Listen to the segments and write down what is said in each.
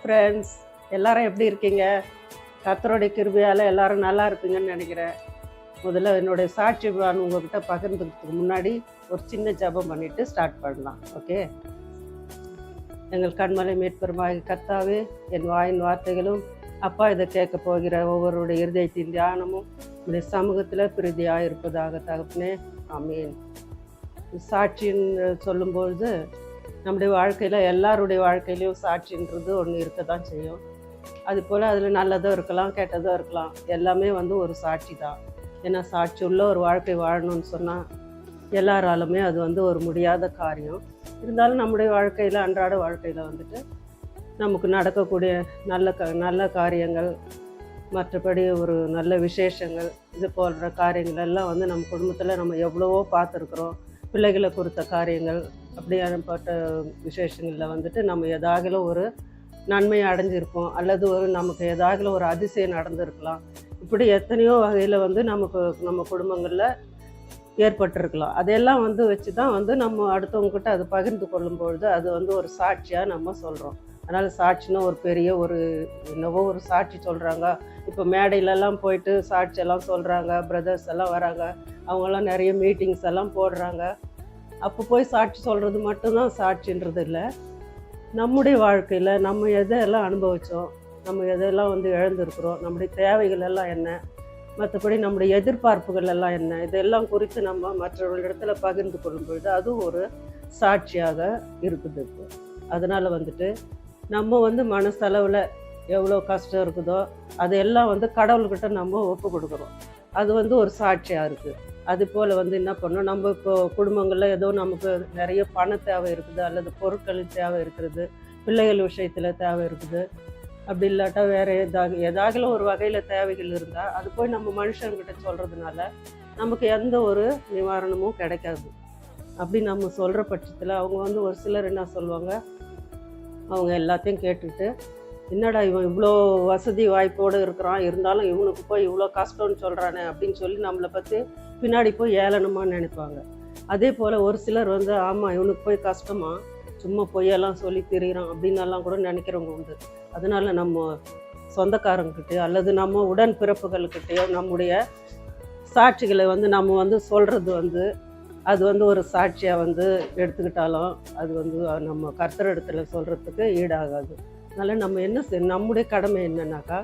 Friends, எல்லாரும் எப்படி இருக்கீங்க? கர்த்தருடைய கிருபையால் எல்லாரும் நல்லா இருப்பீங்கன்னு நினைக்கிறேன். முதல்ல என்னுடைய சாட்சி நான் உங்ககிட்ட பகிர்ந்துக்கிறதுக்கு முன்னாடி ஒரு சின்ன ஜெபம் பண்ணிட்டு ஸ்டார்ட் பண்ணலாம். ஓகே. எங்கள் கண்மலை மீட்பெருமாகிய கர்த்தாவே, என் வாயின் வார்த்தைகளும் அப்பா இதை கேட்க போகிற ஒவ்வொருடைய இருதயத்தின் தியானமும் உடைய சமூகத்தில் பிரீதியாக இருப்பதாக தகப்பனே. ஆமீன். சாட்சின்னு சொல்லும்பொழுது நம்முடைய வாழ்க்கையில் எல்லாருடைய வாழ்க்கையிலையும் சாட்சின்றது ஒன்று இருக்க தான் செய்யும். அது போல் அதில் நல்லதும் இருக்கலாம், கெட்டதும் இருக்கலாம். எல்லாமே ஒரு சாட்சி தான். ஏன்னா சாட்சி உள்ள ஒரு வாழ்க்கை வாழணும்னு சொன்னால் எல்லாராலுமே அது ஒரு முடியாத காரியம். இருந்தாலும் நம்முடைய வாழ்க்கையில் அன்றாட வாழ்க்கையில் நமக்கு நடக்கக்கூடிய நல்ல காரியங்கள், மற்றபடி ஒரு நல்ல விசேஷங்கள், இது போன்ற காரியங்கள் எல்லாம் நம்ம குடும்பத்தில் நம்ம எவ்வளவோ பார்த்துருக்குறோம். பிள்ளைகளை குறித்த காரியங்கள், அப்படியானப்பட்ட விசேஷங்களில் நம்ம ஏதாகிலும் ஒரு நன்மை அடைஞ்சிருப்போம், அல்லது நமக்கு ஏதாகிலும் ஒரு அதிசயம் நடந்திருக்கலாம். இப்படி எத்தனையோ வகையில் நமக்கு நம்ம குடும்பங்களில் ஏற்பட்டிருக்கலாம். அதையெல்லாம் வச்சு தான் நம்ம அடுத்தவங்ககிட்ட அது பகிர்ந்து கொள்ளும்பொழுது அது ஒரு சாட்சியாக நம்ம சொல்கிறோம். அதனால் சாட்சின்னா ஒரு பெரிய என்னவோ ஒரு சாட்சி சொல்கிறாங்க. இப்போ மேடையிலலாம் போயிட்டு சாட்சியெல்லாம் சொல்கிறாங்க, பிரதர்ஸ் எல்லாம் வராங்க, அவங்கெல்லாம் நிறைய மீட்டிங்ஸ் எல்லாம் போடுறாங்க. அப்போ போய் சாட்சி சொல்கிறது மட்டும்தான் சாட்சின்றது இல்லை. நம்முடைய வாழ்க்கையில் நம்ம எதெல்லாம் அனுபவித்தோம், நம்ம எதெல்லாம் இழந்திருக்கிறோம், நம்முடைய தேவைகள் எல்லாம் என்ன, மற்றபடி நம்முடைய எதிர்பார்ப்புகள் எல்லாம் என்ன, இதெல்லாம் குறித்து நம்ம மற்றவர்களிடத்துல பகிர்ந்து கொள்ளும் பொழுது அதுவும் ஒரு சாட்சியாக இருக்குது. அதனால் நம்ம மனசளவில் எவ்வளோ கஷ்டம் இருக்குதோ அதையெல்லாம் கடவுள்கிட்ட நம்ம ஒப்பு கொடுக்குறோம். அது ஒரு சாட்சியாக இருக்குது. அது போல் என்ன பண்ணோம், நம்ம இப்போ குடும்பங்களில் ஏதோ நமக்கு நிறைய பண தேவை இருக்குது, அல்லது பொருட்கள் தேவை இருக்கிறது, பிள்ளைகள் விஷயத்தில் தேவை இருக்குது, அப்படி இல்லாட்டா வேறு ஏதாகிலும் ஒரு வகையில் தேவைகள் இருந்தால் அது போய் நம்ம மனுஷங்கிட்ட சொல்கிறதுனால நமக்கு எந்த ஒரு நிவாரணமும் கிடைக்காது. அப்படி நம்ம சொல்கிற பட்சத்தில் அவங்க ஒரு சிலர் என்ன சொல்லுவாங்க, அவங்க எல்லாத்தையும் கேட்டுட்டு, என்னடா இவன் இவ்வளோ வசதி வாய்ப்போடு இருக்கிறான், இருந்தாலும் இவனுக்கு போய் இவ்வளோ கஷ்டம்னு சொல்கிறானே அப்படின்னு சொல்லி நம்மளை பற்றி பின்னாடி போய் ஏளனமாக நினைப்பாங்க. அதே போல் ஒரு சிலர் ஆமாம் இவனுக்கு போய் கஷ்டமா, சும்மா பொய்யெல்லாம் சொல்லி திரிகிறான் அப்படின்னெல்லாம் கூட நினைக்கிறவங்க உண்டு. அதனால் நம்ம சொந்தக்காரங்கிட்டேயோ அல்லது நம்ம உடன் பிறப்புகள்கிட்டையோ நம்முடைய சாட்சிகளை நம்ம சொல்கிறது அது ஒரு சாட்சியாக எடுத்துக்கிட்டாலும் அது நம்ம கர்த்தர் இடத்துல சொல்கிறதுக்கு ஈடாகாது. அதனால் நம்ம என்ன நம்முடைய கடமை என்னன்னாக்கா,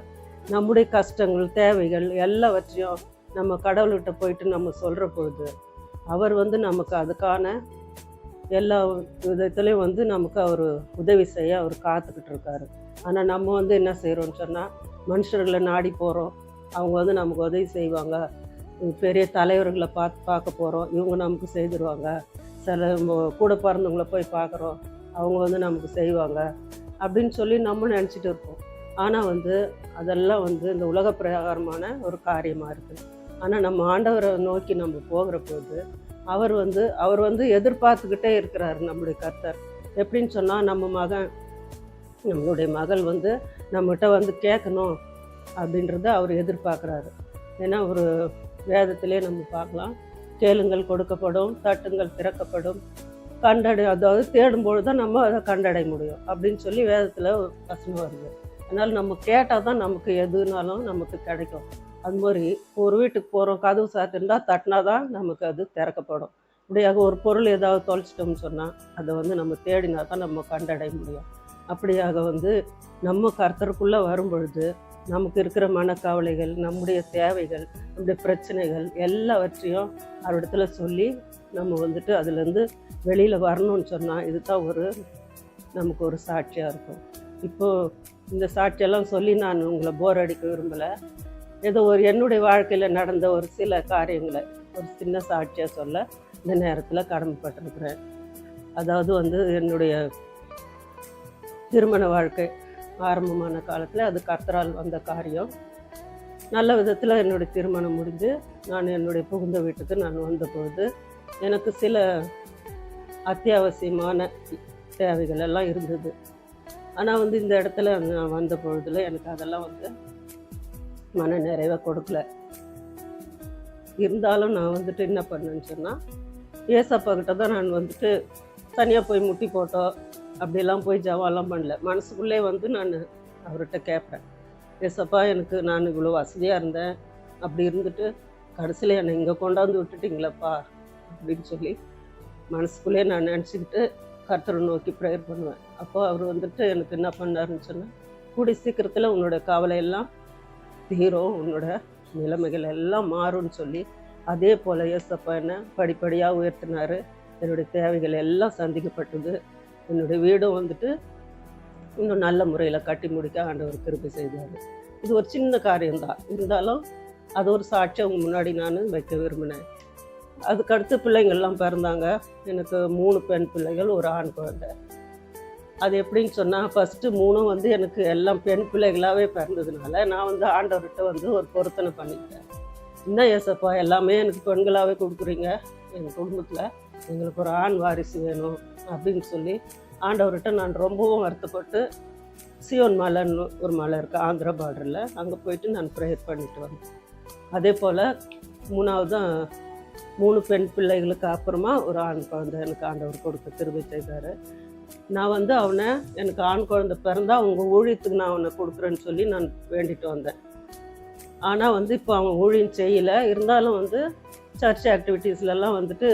நம்முடைய கஷ்டங்கள், தேவைகள் எல்லாவற்றையும் நம்ம கடவுள்கிட்ட போயிட்டு நம்ம சொல்கிற பொழுது அவர் நமக்கு அதுக்கான எல்லா விதத்துலேயும் நமக்கு அவர் உதவி செய்ய அவர் காத்துக்கிட்டு இருக்காரு. ஆனால் நம்ம என்ன செய்கிறோன்னு சொன்னால், மனுஷர்களை நாடி போகிறோம், அவங்க நமக்கு உதவி செய்வாங்க, பெரிய தலைவர்களை பார்க்க போகிறோம், இவங்க நமக்கு செய்திருவாங்க, சில கூட பிறந்தவங்களை போய் பார்க்குறோம், அவங்க நமக்கு செய்வாங்க அப்படின்னு சொல்லி நம்ம நினச்சிட்டு இருப்போம். ஆனால் அதெல்லாம் இந்த உலக பிரகாரமான ஒரு காரியமாக இருக்குது. ஆனால் நம்ம ஆண்டவரை நோக்கி நம்ம போகிற போது அவர் எதிர்பார்த்துக்கிட்டே இருக்கிறாரு. நம்முடைய கர்த்தர் எப்படின்னு சொன்னால், நம்மளுடைய மகள் நம்மகிட்ட கேட்கணும் அப்படின்றத அவர் எதிர்பார்க்குறாரு. ஏன்னா ஒரு வேதத்திலே நம்ம பார்க்கலாம், கேளுங்கள் கொடுக்கப்படும், தட்டுங்கள் திறக்கப்படும், அதாவது தேடும்பொழுது தான் நம்ம அதை கண்டடைய முடியும் அப்படின்னு சொல்லி வேதத்தில் வசனம் வருது. அதனால் நம்ம கேட்டால் தான் நமக்கு எதுனாலும் நமக்கு கிடைக்கும். அது மாதிரி ஒரு வீட்டுக்கு போகிறோம், கதவு சாத்திருந்தா தட்டினா தான் நமக்கு அது திறக்கப்படும். அப்படியாக ஒரு பொருள் ஏதாவது தொலைச்சிட்டோம்னு சொன்னால் அதை நம்ம தேடினா தான் நம்ம கண்டடைய முடியும். அப்படியாக நம்ம கர்த்தருக்குள்ளே வரும்பொழுது நமக்கு இருக்கிற மனக்கவலைகள், நம்முடைய தேவைகள், நம்முடைய பிரச்சனைகள் எல்லாவற்றையும் அவரிடத்துல சொல்லி நம்ம அதுலேருந்து வெளியில் வரணும்னு சொன்னால் இதுதான் நமக்கு ஒரு சாட்சியாக இருக்கும். இப்போது இந்த சாட்சியெல்லாம் சொல்லி நான் உங்களை போர் அடிக்க விரும்பலை. ஏதோ என்னுடைய வாழ்க்கையில் நடந்த ஒரு சில காரியங்களை ஒரு சின்ன சாட்சியாக சொல்ல இந்த நேரத்தில் கடமைப்பட்டிருக்கிறேன். அதாவது என்னுடைய திருமண வாழ்க்கை ஆரம்பமான காலத்தில் அது கர்த்தரால் வந்த காரியம். நல்ல விதத்தில் என்னுடைய திருமணம் முடிஞ்சு நான் என்னுடைய புகுந்த வீட்டுக்கு நான் வந்தபொழுது எனக்கு சில அத்தியாவசியமான தேவைகள் எல்லாம் இருந்தது. ஆனால் இந்த இடத்துல நான் வந்த பொழுதுல எனக்கு அதெல்லாம் மன நிறைவை கொடுக்கல. இருந்தாலும் நான் என்ன பண்ணேன்னு சொன்னால், ஏசப்பா கிட்ட தான் நான் தனியாக போய் முட்டி போட்டோ அப்படியெல்லாம் போய் ஜெபம்லாம் பண்ணல. மனசுக்குள்ளே வந்து நான் அவர்கிட்ட கேட்பேன், ஏசப்பா எனக்கு நான் இவ்வளோ வசதியாக இருந்தேன், அப்படி இருந்துட்டு கடைசியில் என்னை இங்கே கொண்டாந்து விட்டுட்டிங்களப்பா அப்படின்னு சொல்லி மனசுக்குள்ளேயே நான் நினச்சிக்கிட்டு கர்த்தரை நோக்கி ப்ரேயர் பண்ணுவேன். அப்போ அவர் வந்துட்டு எனக்கு என்ன பண்ணாருன்னு சொன்னால், கூடி சீக்கிரத்தில் உன்னோட கவலையெல்லாம் தீரும், உன்னோட நிலைமைகள் எல்லாம் மாறும்னு சொல்லி அதே போல் ஏசப்பா என்ன படிப்படியாக உயர்த்தினார். என்னுடைய தேவைகள் எல்லாம் சந்திக்கப்பட்டது. என்னுடைய வீடும் வந்துட்டு இன்னும் நல்ல முறையில் கட்டி முடிக்க ஆண்டவர் கிருபை செய்தார். இது ஒரு சின்ன காரியம்தான், இருந்தாலும் அது ஒரு சாட்சி அவங்க முன்னாடி நான் வைக்க விரும்பினேன். அதுக்கடுத்து பிள்ளைங்கள்லாம் பிறந்தாங்க. எனக்கு 3 பெண் பிள்ளைகள், ஒரு ஆண் குழந்தை. அது எப்படின்னு சொன்னால், ஃபஸ்ட்டு 3 வந்து எனக்கு எல்லாம் பெண் பிள்ளைகளாகவே பிறந்ததுனால நான் வந்து ஆண்டவர்கிட்ட வந்து ஒரு பொருத்தனை பண்ணிக்கிட்டேன். என்ன ஏசப்பா எல்லாமே எனக்கு பெண்களாகவே கொடுக்குறீங்க, எங்கள் குடும்பத்தில் எங்களுக்கு ஒரு ஆண் வாரிசு வேணும் அப்படின்னு சொல்லி ஆண்டவர்கிட்ட நான் ரொம்பவும் வருத்தப்பட்டு சியோன் மலைன்னு ஒரு மலை இருக்குது ஆந்திரா பார்டரில், அங்கே போயிட்டு நான் ப்ரேயர் பண்ணிட்டு வந்தேன். அதே போல் 3 பெண் பிள்ளைகளுக்கு அப்புறமா ஒரு ஆண் குழந்தை எனக்கு ஆண்டவர் கொடுக்க கிருபை செய்தார். நான் வந்து அவனை எனக்கு ஆண் குழந்தை பிறந்தா உங்கள் ஊழியத்துக்கு நான் அவனை கொடுக்குறேன்னு சொல்லி நான் வேண்டிட்டு வந்தேன். ஆனால் வந்து இப்போ அவன் ஊழியம் செய்யலை, இருந்தாலும் வந்து சர்ச் ஆக்டிவிட்டீஸ்லலாம் வந்துட்டு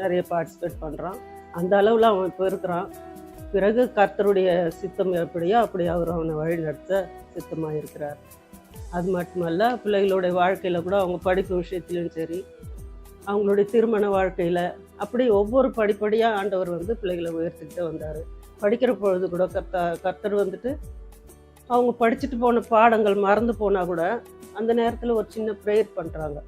நிறைய பார்ட்டிசிபேட் பண்ணுறான். அந்த அளவில் அவன் இப்போ இருக்கிறான். பிறகு கர்த்தருடைய சித்தம் எப்படியோ அப்படி அவர் அவனை வழிநடத்த சித்தமாக இருக்கிறார். அது மட்டுமல்ல, பிள்ளைகளுடைய வாழ்க்கையில் கூட அவங்க படிப்பு விஷயத்துலையும் சரி, அவங்களுடைய திருமண வாழ்க்கையில் அப்படி ஒவ்வொரு படிப்படியாக ஆண்டவர் வந்து பிள்ளைகளை உயர்த்திக்கிட்டே வந்தார். படிக்கிற பொழுது கூட கர்த்தர் வந்துட்டு அவங்க படிச்சுட்டு போன பாடங்கள் மறந்து போனால் கூட அந்த நேரத்தில் ஒரு சின்ன ப்ரேயர் பண்ணுறாங்க.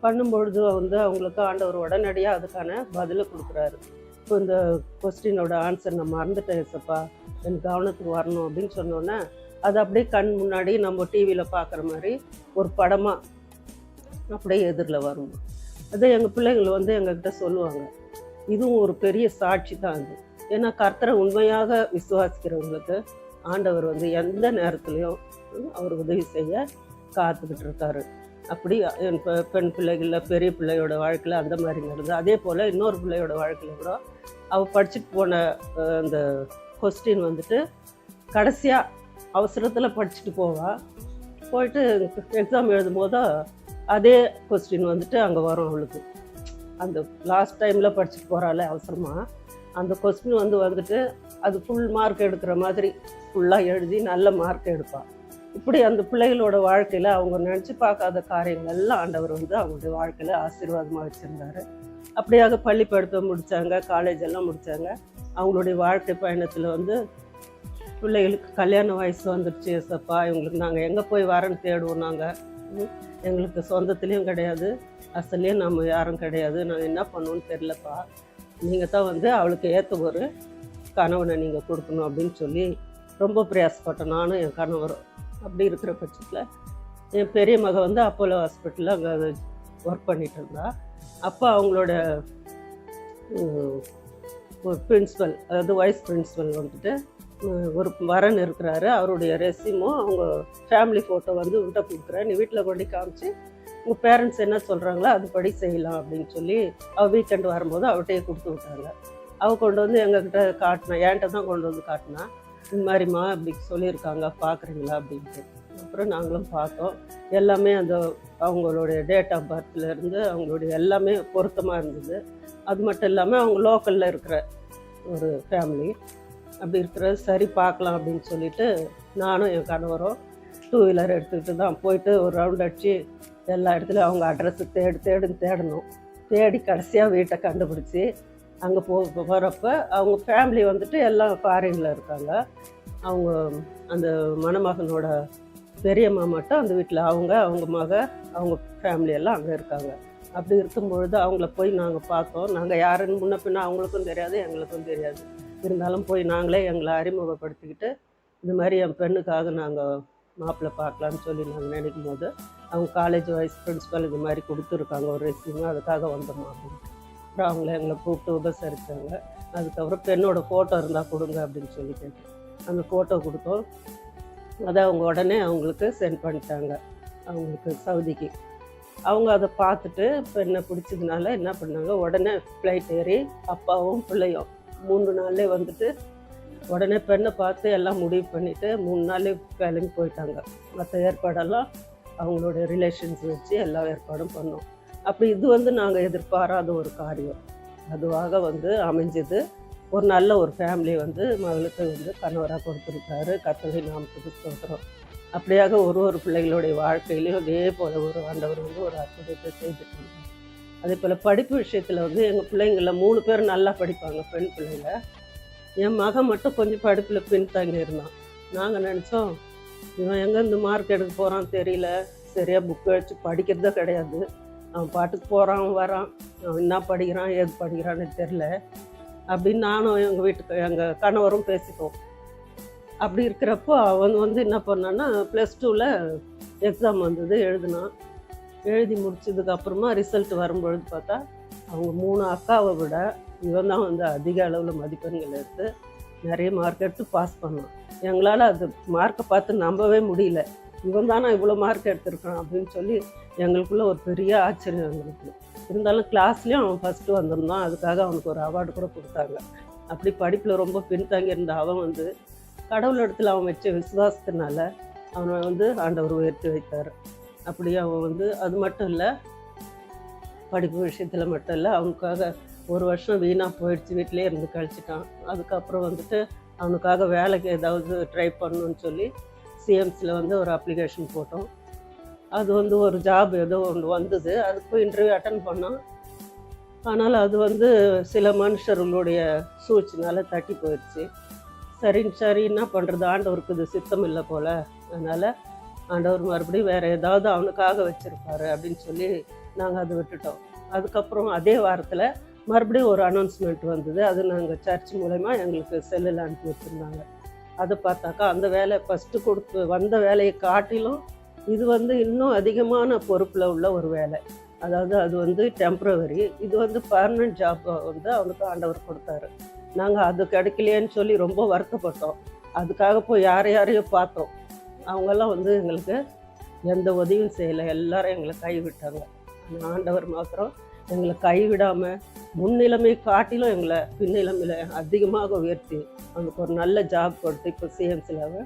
பண்ணும்பொழுது வந்து அவங்களுக்கு ஆண்டவர் உடனடியாக அதுக்கான பதிலை கொடுக்குறாரு. இப்போ இந்த கொஸ்டினோட ஆன்சர் நான் மறந்துட்டேன் ஏசப்பா, எனக்கு கவனத்துக்கு வரணும் அப்படின்னு சொன்னோன்னே அது அப்படியே கண் முன்னாடி நம்ம டிவியில் பார்க்குற மாதிரி ஒரு படமாக அப்படியே எதிரில் வரும். அதை எங்கள் பிள்ளைகள் வந்து எங்ககிட்ட சொல்லுவாங்க. இதுவும் ஒரு பெரிய சாட்சி தான் அது. ஏன்னா கர்த்தரை உண்மையாக விசுவாசிக்கிறவங்களுக்கு ஆண்டவர் வந்து எந்த நேரத்துலையும் அவர் உதவி செய்ய காத்துக்கிட்டு இருக்காரு. அப்படி என் பெண் பிள்ளைகளில் பெரிய பிள்ளையோட வாழ்க்கையில் அந்த மாதிரி நடந்தது. அதே போல் இன்னொரு பிள்ளையோட வாழ்க்கையில் கூட அவள் படிச்சுட்டு போன அந்த கொஸ்டின் வந்துட்டு கடைசியாக அவசரத்தில் படிச்சுட்டு போயிட்டு எக்ஸாம் எழுதும் போது அதே கொஸ்டின் வந்துட்டு அங்கே வரும். அவளுக்கு அந்த லாஸ்ட் டைமில் படிச்சுட்டு போகிறாள் அவசரமாக, அந்த கொஸ்டின் வந்துட்டு அது ஃபுல் மார்க் எடுக்கிற மாதிரி ஃபுல்லாக எழுதி நல்ல மார்க் எடுப்பாள். இப்படி அந்த பிள்ளைகளோட வாழ்க்கையில் அவங்க நினச்சி பார்க்காத காரியங்கள் எல்லாம் ஆண்டவர் வந்து அவங்களுடைய வாழ்க்கையில் ஆசீர்வாதமாக வச்சுருந்தாரு. அப்படியாக பள்ளி படிப்பை முடித்தாங்க, காலேஜ் எல்லாம் முடித்தாங்க. அவங்களுடைய வாழ்க்கை பயணத்தில் வந்து பிள்ளைகளுக்கு கல்யாண வயசு வந்துடுச்சு ஏசப்பா, இவங்களுக்கு நாங்கள் எங்கே போய் வரேன்னு தேடுவோம். நாங்கள் எங்களுக்கு சொந்தத்துலேயும் கிடையாது, அசல்லையும் நம்ம யாரும் கிடையாது, நாங்கள் என்ன பண்ணுவோன்னு தெரிலப்பா, நீங்கள் தான் வந்து அவளுக்கு ஏற்ற ஒரு கணவனை நீங்கள் கொடுக்கணும் அப்படின்னு சொல்லி ரொம்ப பிரயாசப்பட்டோம் நானும் என் கணவரும். அப்படி இருக்கிற பட்சத்தில் என் பெரிய மக வந்து அப்போலோ ஹாஸ்பிட்டலில் அங்கே ஒர்க் பண்ணிகிட்டு இருந்தா. அப்போ அவங்களோட ஒரு பிரின்ஸிபல், அதாவது வைஸ் பிரின்ஸிபல் வந்துட்டு ஒரு வரன் இருக்கிறாரு, அவருடைய ரெசியூமும் அவங்க ஃபேமிலி ஃபோட்டோ வந்து உன்ட்ட கொடுக்குறேன், நீ வீட்டில் கொண்டு காமிச்சு உங்கள் பேரண்ட்ஸ் என்ன சொல்கிறாங்களோ அதுபடி செய்யலாம் அப்படின்னு சொல்லி அவள் வீக்கெண்டு வரும்போது அவட்டையே கொடுத்து விட்டாங்க. அவள் கொண்டு வந்து எங்ககிட்ட காட்டினா, என்கிட்ட தான் கொண்டு வந்து காட்டினா, இந்த மாதிரிம்மா அப்படி சொல்லியிருக்காங்க பார்க்குறீங்களா அப்படின்ட்டு. அப்புறம் நாங்களும் பார்த்தோம். எல்லாமே அந்த அவங்களுடைய டேட் ஆஃப் பர்த்லேருந்து அவங்களுடைய எல்லாமே பொருத்தமாக இருந்தது. அது மட்டும் இல்லாமல் அவங்க லோக்கலில் இருக்கிற ஒரு ஃபேமிலி. அப்படி இருக்கிறது சரி பார்க்கலாம் அப்படின்னு சொல்லிட்டு நானும் என் கணவரும் 2 வீலர் எடுத்துக்கிட்டு தான் போயிட்டு ஒரு ரவுண்ட் அடித்து எல்லா இடத்துலையும் அவங்க அட்ரஸு தேடணும். தேடி கடைசியாக வீட்டை கண்டுபிடிச்சி அங்கே போகிறப்ப அவங்க ஃபேமிலி வந்துட்டு எல்லாம் ஃபாரினில் இருக்காங்க. அவங்க அந்த மணமகனோட பெரியம்மா மட்டும் அந்த வீட்டில், அவங்க மக அவங்க ஃபேமிலி எல்லாம் அங்கே இருக்காங்க. அப்படி இருக்கும்பொழுது அவங்கள போய் நாங்கள் பார்த்தோம். நாங்கள் யாருன்னு முன்ன பின்ன அவங்களுக்கும் தெரியாது, எங்களுக்கும் தெரியாது. இருந்தாலும் போய் நாங்களே எங்களை அறிமுகப்படுத்திக்கிட்டு இந்த மாதிரி என் பெண்ணுக்காக நாங்கள் மாப்பிள்ளை பார்க்கலான்னு சொல்லி நாங்கள் நினைக்கும் போது அவங்க காலேஜ் வைஸ் பிரின்ஸிபல் இது மாதிரி கொடுத்துருக்காங்க ஒரு ரெசியூம், அதுக்காக வந்தோம்மா அப்படின்னு. அப்புறம் அவங்கள எங்களை கூப்பிட்டு உபசரித்தாங்க. அதுக்கப்புறம் பெண்ணோட ஃபோட்டோ இருந்தால் கொடுங்க அப்படின்னு சொல்லி கேட்டேன். அந்த ஃபோட்டோ கொடுத்தோம். அதை அவங்க உடனே அவங்களுக்கு சென்ட் பண்ணிட்டாங்க, அவங்களுக்கு சவுதிக்கு. அவங்க அதை பார்த்துட்டு பெண்ணை பிடிச்சதுனால என்ன பண்ணாங்க, உடனே ஃப்ளைட் ஏறி அப்பாவும் பிள்ளையும் 3 நாள்லேயே வந்துட்டு உடனே பெண்ணை பார்த்து எல்லாம் முடிவு பண்ணிவிட்டு 3 நாளே கிளம்பி போயிட்டாங்க. மற்ற ஏற்பாடெல்லாம் அவங்களுடைய ரிலேஷன்ஸ் வச்சு எல்லா ஏற்பாடும் பண்ணோம். அப்படி இது நாங்கள் எதிர்பாராத ஒரு காரியம் அதுவாக அமைஞ்சது. ஒரு நல்ல ஒரு ஃபேமிலி மகளுக்கு கணவராக கொடுத்துருக்காரு. கர்த்தருடைய நாமத்துக்கு ஸ்தோத்திரம். அப்படியாக ஒரு பிள்ளைகளுடைய வாழ்க்கையிலையும் அதே போல் ஒரு ஆண்டவர் ஒரு அற்புதத்தை செய்துட்டு. அதே போல் படிப்பு விஷயத்தில் எங்கள் பிள்ளைங்களில் 3 பேர் நல்லா படிப்பாங்க, பெண் பிள்ளைங்க. என் மகன் மட்டும் கொஞ்சம் படிப்பில் பின்தங்கி இருந்தான். நாங்கள் நினச்சோம், இவன் எங்கேருந்து மார்க் எடுக்க போகிறான் தெரியல, சரியாக புக்கு வச்சு படிக்கிறதே கிடையாது, அவன் பாட்டுக்கு போகிறான் வரான், அவன் என்ன படிக்கிறான் ஏது படிக்கிறான்னு தெரில அப்படின்னு நானும் எங்கள் கணவரும் பேசிப்போம். அப்படி இருக்கிறப்போ அவன் என்ன பண்ணான்னா +2 எக்ஸாம் வந்தது, எழுதினான். எழுதி முடிச்சதுக்கப்புறமா ரிசல்ட் வரும்பொழுது பார்த்தா அவங்க 3 அக்காவை விட இவன் தான் அதிக அளவில் மதிப்பெண்கள் எடுத்து நிறைய மார்க் எடுத்து பாஸ் பண்ணான். எங்களால் அது மார்க்கை பார்த்து நம்பவே முடியல. இவன் தானே இவ்வளோ மார்க் எடுத்திருக்கான் அப்படின்னு சொல்லி எங்களுக்குள்ள ஒரு பெரிய ஆச்சரியம் எங்களுக்கு. இருந்தாலும் கிளாஸ்லேயும் அவன் ஃபஸ்ட்டு வந்திருந்தான். அதுக்காக அவனுக்கு ஒரு அவார்டு கூட கொடுத்தாங்க. அப்படி படிப்பில் ரொம்ப பின்தங்கி இருந்த அவன் கடவுள் இடத்துல அவன் வச்ச விசுவாசத்தினால அவனை ஆண்டவர் உயர்த்தி வைத்தார். அப்படி அவன் அது மட்டும் இல்லை, படிப்பு விஷயத்தில் மட்டும் இல்லை, அவனுக்காக 1 வருஷம் வீணாக போயிடுச்சு, வீட்டிலே இருந்து கழிச்சிட்டான். அதுக்கப்புறம் அவனுக்காக வேலைக்கு ஏதாவது ட்ரை பண்ணணுன்னு சொல்லி சிஎம்சியில் ஒரு அப்ளிகேஷன் போட்டோம். அது ஒரு ஜாப் ஏதோ ஒன்று வந்தது. அதுக்கு இன்டர்வியூ அட்டன் பண்ணோம். ஆனால் அது சில மனுஷர்களுடைய சூழ்ச்சினால தட்டி போயிடுச்சு. சரி என்ன பண்ணுறது, ஆண்டவருக்கு இது சித்தம் இல்லை போல், அதனால் ஆண்டவர் மறுபடியும் வேறு ஏதாவது அவனுக்காக வச்சுருப்பாரு அப்படின்னு சொல்லி நாங்கள் அதை விட்டுட்டோம். அதுக்கப்புறம் அதே வாரத்தில் மறுபடியும் ஒரு அனௌன்ஸ்மெண்ட் வந்தது. அது நாங்கள் சர்ச் மூலமா எங்களுக்கு செல்லில் அனுப்பி வச்சுருந்தாங்க. அதை பார்த்தாக்கா அந்த வேலை ஃபஸ்ட்டு வந்த வேலையை காட்டிலும் இது இன்னும் அதிகமான பொறுப்பில் உள்ள ஒரு வேலை. அதாவது அது டெம்ப்ரவரி, இது பர்மனெண்ட் ஜாப் அவனுக்கு ஆண்டவர் கொடுத்தாரு. நாங்கள் அது கிடைக்கலையேன்னு சொல்லி ரொம்ப வருத்தப்பட்டோம். அதுக்காக போய் யாரையோ பார்த்தோம். அவங்கெல்லாம் எங்களுக்கு எந்த உதவியும் செய்யலை, எல்லாரும் எங்களை கைவிட்டாங்க. அந்த ஆண்டவர் மாத்திரம் எங்களை கைவிடாமல் முன்னிலைமை காட்டிலும் எங்களை பின்னிலைமையில் அதிகமாக உயர்த்தி அவனுக்கு ஒரு நல்ல ஜாப் கொடுத்து இப்போ சிஎம்சியில்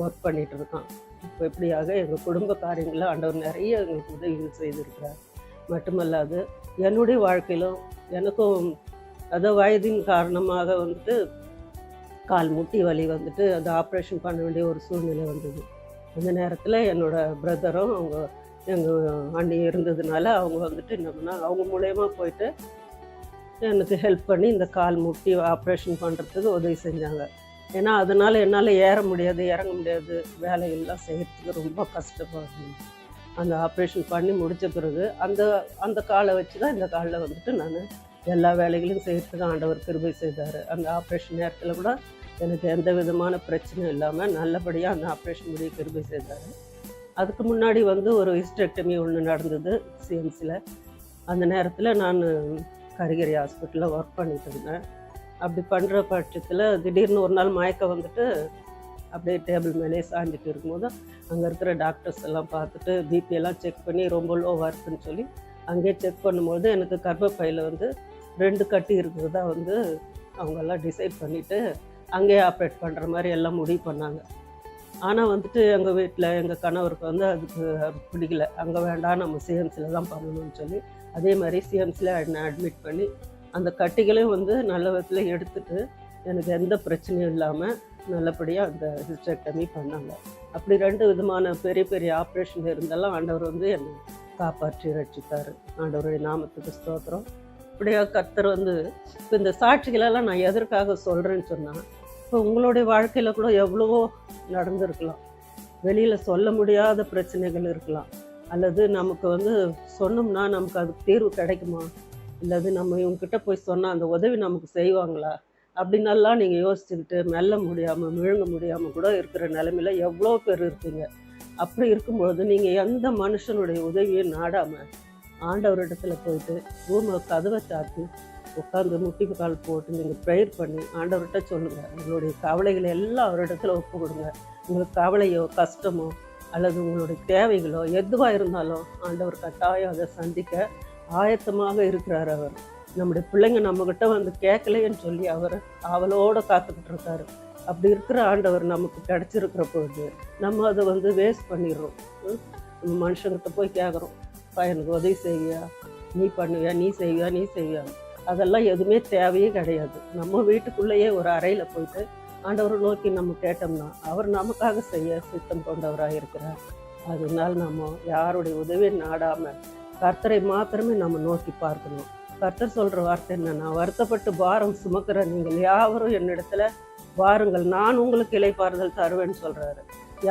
ஒர்க் பண்ணிகிட்டு இருக்கான். இப்போ எப்படியாக எங்கள் குடும்ப காரியங்களில் ஆண்டவர் நிறைய எங்களுக்கு உதவிகள் செய்திருக்கிறார். மட்டுமல்லாது என்னுடைய வாழ்க்கையிலும் எனக்கும் வயதின் காரணமாக கால் முட்டி வலி அது ஆப்ரேஷன் பண்ண வேண்டிய ஒரு சூழ்நிலை வந்தது. அந்த நேரத்தில் என்னோடய பிரதரும் எங்கள் அண்ணி இருந்ததுனால அவங்க என்ன பண்ணால் அவங்க மூலயமா போயிட்டு எனக்கு ஹெல்ப் பண்ணி இந்த கால் முட்டி ஆப்ரேஷன் பண்ணுறதுக்கு உதவி செஞ்சாங்க. ஏன்னா அதனால் என்னால் ஏற முடியாது, இறங்க முடியாது, வேலையெல்லாம் செய்கிறதுக்கு ரொம்ப கஷ்டமாக இருந்தது. அந்த ஆப்ரேஷன் பண்ணி முடித்த பிறகு அந்த காலை வச்சு தான் இந்த காலில் நான் எல்லா வேலைகளையும் செய்கிறதுக்கு ஆண்டவர் கிருபை செய்தார். அந்த ஆப்ரேஷன் நேரத்தில் கூட எனக்கு எந்த விதமான பிரச்சனையும் இல்லாமல் நல்லபடியாக அந்த ஆப்ரேஷன் முடிய கிருபை செய்தார். அதுக்கு முன்னாடி ஒரு ஹிஸ்டெக்டமி ஒன்று நடந்தது சிஎம்சியில். அந்த நேரத்தில் நான் கரிகிரி ஹாஸ்பிட்டலில் ஒர்க் பண்ணிட்டு இருந்தேன். அப்படி பண்ணுற பட்சத்தில் திடீர்னு ஒரு நாள் மயக்கம் அப்படியே டேபிள் மேலே சாஞ்சிட்டு இருக்கும்போது அங்கே இருக்கிற டாக்டர்ஸ் எல்லாம் பார்த்துட்டு பிபியெல்லாம் செக் பண்ணி ரொம்ப லோவாக இருக்குன்னு சொல்லி அங்கேயே செக் பண்ணும்போது எனக்கு கர்ப்பப்பையில் 2 கட்டி இருக்கிறதா அவங்கெல்லாம் டிசைட் பண்ணிவிட்டு அங்கேயே ஆப்ரேட் பண்ணுற மாதிரி எல்லாம் முடிவு பண்ணாங்க. ஆனால் எங்கள் வீட்டில் எங்கள் கணவருக்கு அதுக்கு பிடிக்கல, அங்கே வேண்டாம் நம்ம சிஎம்சியில் தான் பண்ணணும்னு சொல்லி அதே மாதிரி சிஎம்சியில் என்னை அட்மிட் பண்ணி அந்த கட்டிகளையும் நல்ல விதத்தில் எடுத்துட்டு எனக்கு எந்த பிரச்சனையும் இல்லாமல் நல்லபடியாக அந்த ஹிஸ்டெக்டமி பண்ணாங்க. அப்படி 2 விதமான பெரிய பெரிய ஆப்ரேஷன் இருந்தாலும் ஆண்டவர் என்னை காப்பாற்றி ரட்சித்தார். ஆண்டவருடைய நாமத்துக்கு ஸ்தோத்திரம். இப்படியா கர்த்தர் இப்போ இந்த சாட்சிகளெல்லாம் நான் எதற்காக சொல்கிறேன்னு சொன்னால், இப்போ உங்களுடைய வாழ்க்கையில் கூட எவ்வளவோ நடந்திருக்கலாம். வெளியில் சொல்ல முடியாத பிரச்சனைகள் இருக்கலாம். அல்லது நமக்கு சொன்னோம்னா நமக்கு அதுக்கு தீர்வு கிடைக்குமா, இல்லது நம்ம இவங்ககிட்ட போய் சொன்னால் அந்த உதவி நமக்கு செய்வாங்களா அப்படின்னெல்லாம் நீங்கள் யோசிச்சுக்கிட்டு மெல்ல முடியாமல் விழுங்க முடியாமல் கூட இருக்கிற நிலைமையில் எவ்வளோ பேர் இருக்கீங்க. அப்படி இருக்கும்பொழுது நீங்கள் எந்த மனுஷனுடைய உதவியும் நாடாமல் ஆண்டவரிடத்துல போயிட்டு ரூமை கதவை சாத்தி உட்காந்து முட்டி கால் போட்டு நீங்கள் ப்ரேயர் பண்ணி ஆண்டவர்கிட்ட சொல்லுங்கள். உங்களுடைய கவலைகளை எல்லாம் அவரிடத்துல ஒப்பு கொடுங்க. உங்களுக்கு கவலையோ கஷ்டமோ அல்லது உங்களுடைய தேவைகளோ எதுவாக இருந்தாலும் ஆண்டவர் கட்டாயம் அதை சந்திக்க ஆயத்தமாக இருக்கிறார். அவர் நம்முடைய பிள்ளைங்க நம்மக்கிட்ட கேட்கலைன்னு சொல்லி அவர் அவளோடு காத்துக்கிட்டு இருக்காரு. அப்படி இருக்கிற ஆண்டவர் நமக்கு கிடச்சிருக்கிற பொழுது நம்ம அதை வந்து வேஸ்ட் பண்ணிடுறோம். நம்ம மனுஷங்கிட்ட போய் கேட்குறோம், எனக்கு உதவி செய்வியா, நீ பண்ணுவியா, நீ செய்வியா, நீ செய்வியா. அதெல்லாம் எதுவுமே தேவையே கிடையாது. நம்ம வீட்டுக்குள்ளேயே ஒரு அறையில் போயிட்டு ஆண்டவரை நோக்கி நம்ம கேட்டோம்னா அவர் நமக்காக செய்ய சித்தம் கொண்டவராக இருக்கிறார். அதனால் நம்ம யாருடைய உதவியை நாடாமல் கர்த்தரை மாத்திரமே நம்ம நோக்கி பார்க்கணும். கர்த்தர் சொல்கிற வார்த்தை என்னன்னா, வருத்தப்பட்டு பாரம் சுமக்கிற நீங்கள் யாவரும் என்னிடத்துல வாருங்கள், நான் உங்களுக்கு இளைப்பாறுதல் தருவேன்னு சொல்கிறாரு.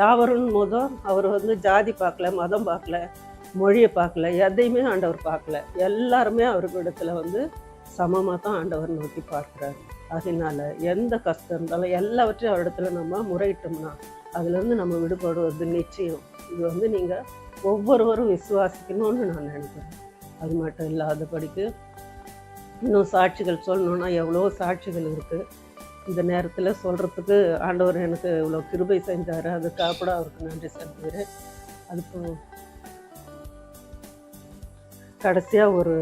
யாவரும் முதல் அவர் வந்து ஜாதி பார்க்கல, மதம் பார்க்கல, மொழியை பார்க்கல, எதையுமே ஆண்டவர் பார்க்கல. எல்லாருமே அவருக்கு இடத்துல வந்து சமமாக தான் ஆண்டவர் நோக்கி பார்க்குறாரு. அதனால எந்த கஷ்டம் இருந்தாலும் எல்லாவற்றையும் அவரிடத்துல நம்ம முறையிட்டோம்னா அதுலேருந்து நம்ம விடுபடுவது நிச்சயம். இது வந்து நீங்கள் ஒவ்வொருவரும் விசுவாசிக்கணும்னு நான் நினைக்கிறேன். அது மட்டும் இல்லாதபடிக்கு இன்னும் சாட்சிகள் சொல்லணுன்னா எவ்வளோ சாட்சிகள் இருக்குது. இந்த நேரத்தில் சொல்கிறதுக்கு ஆண்டவர் எனக்கு இவ்வளோ கிருபை செஞ்சார், அதுக்காக கூட அவருக்கு நன்றி செலுத்துகிறேன். அதுக்கு கடைசியாக ஒரு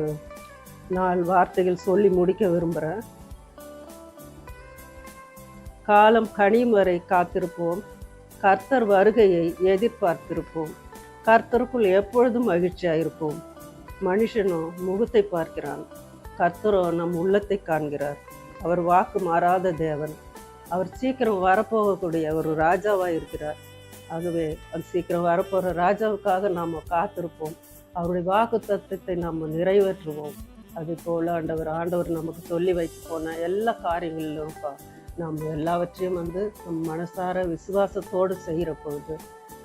4 வார்த்தைகள் சொல்லி முடிக்க விரும்புகிறேன். காலம் கனியும் வரை காத்திருப்போம், கர்த்தர் வருகையை எதிர்பார்த்திருப்போம், கர்த்தருக்குள் எப்பொழுதும் மகிழ்ச்சியாயிருப்போம். மனுஷனோ முகத்தை பார்க்கிறான், கர்த்தரோ நம் உள்ளத்தை காண்கிறார். அவர் வாக்கு மாறாத தேவன், அவர் சீக்கிரம் வரப்போகக்கூடிய ஒரு ராஜாவாக இருக்கிறார். ஆகவே அது சீக்கிரம் வரப்போகிற ராஜாவுக்காக நாம் காத்திருப்போம், அவருடைய வாக்கு தத்துவத்தை நம்ம நிறைவேற்றுவோம். அது போல் ஆண்டவர் நமக்கு சொல்லி வைத்து போன எல்லா காரியங்களிலும் நாம் எல்லாவற்றையும் வந்து நம் மனசார விசுவாசத்தோடு செய்கிற பொழுது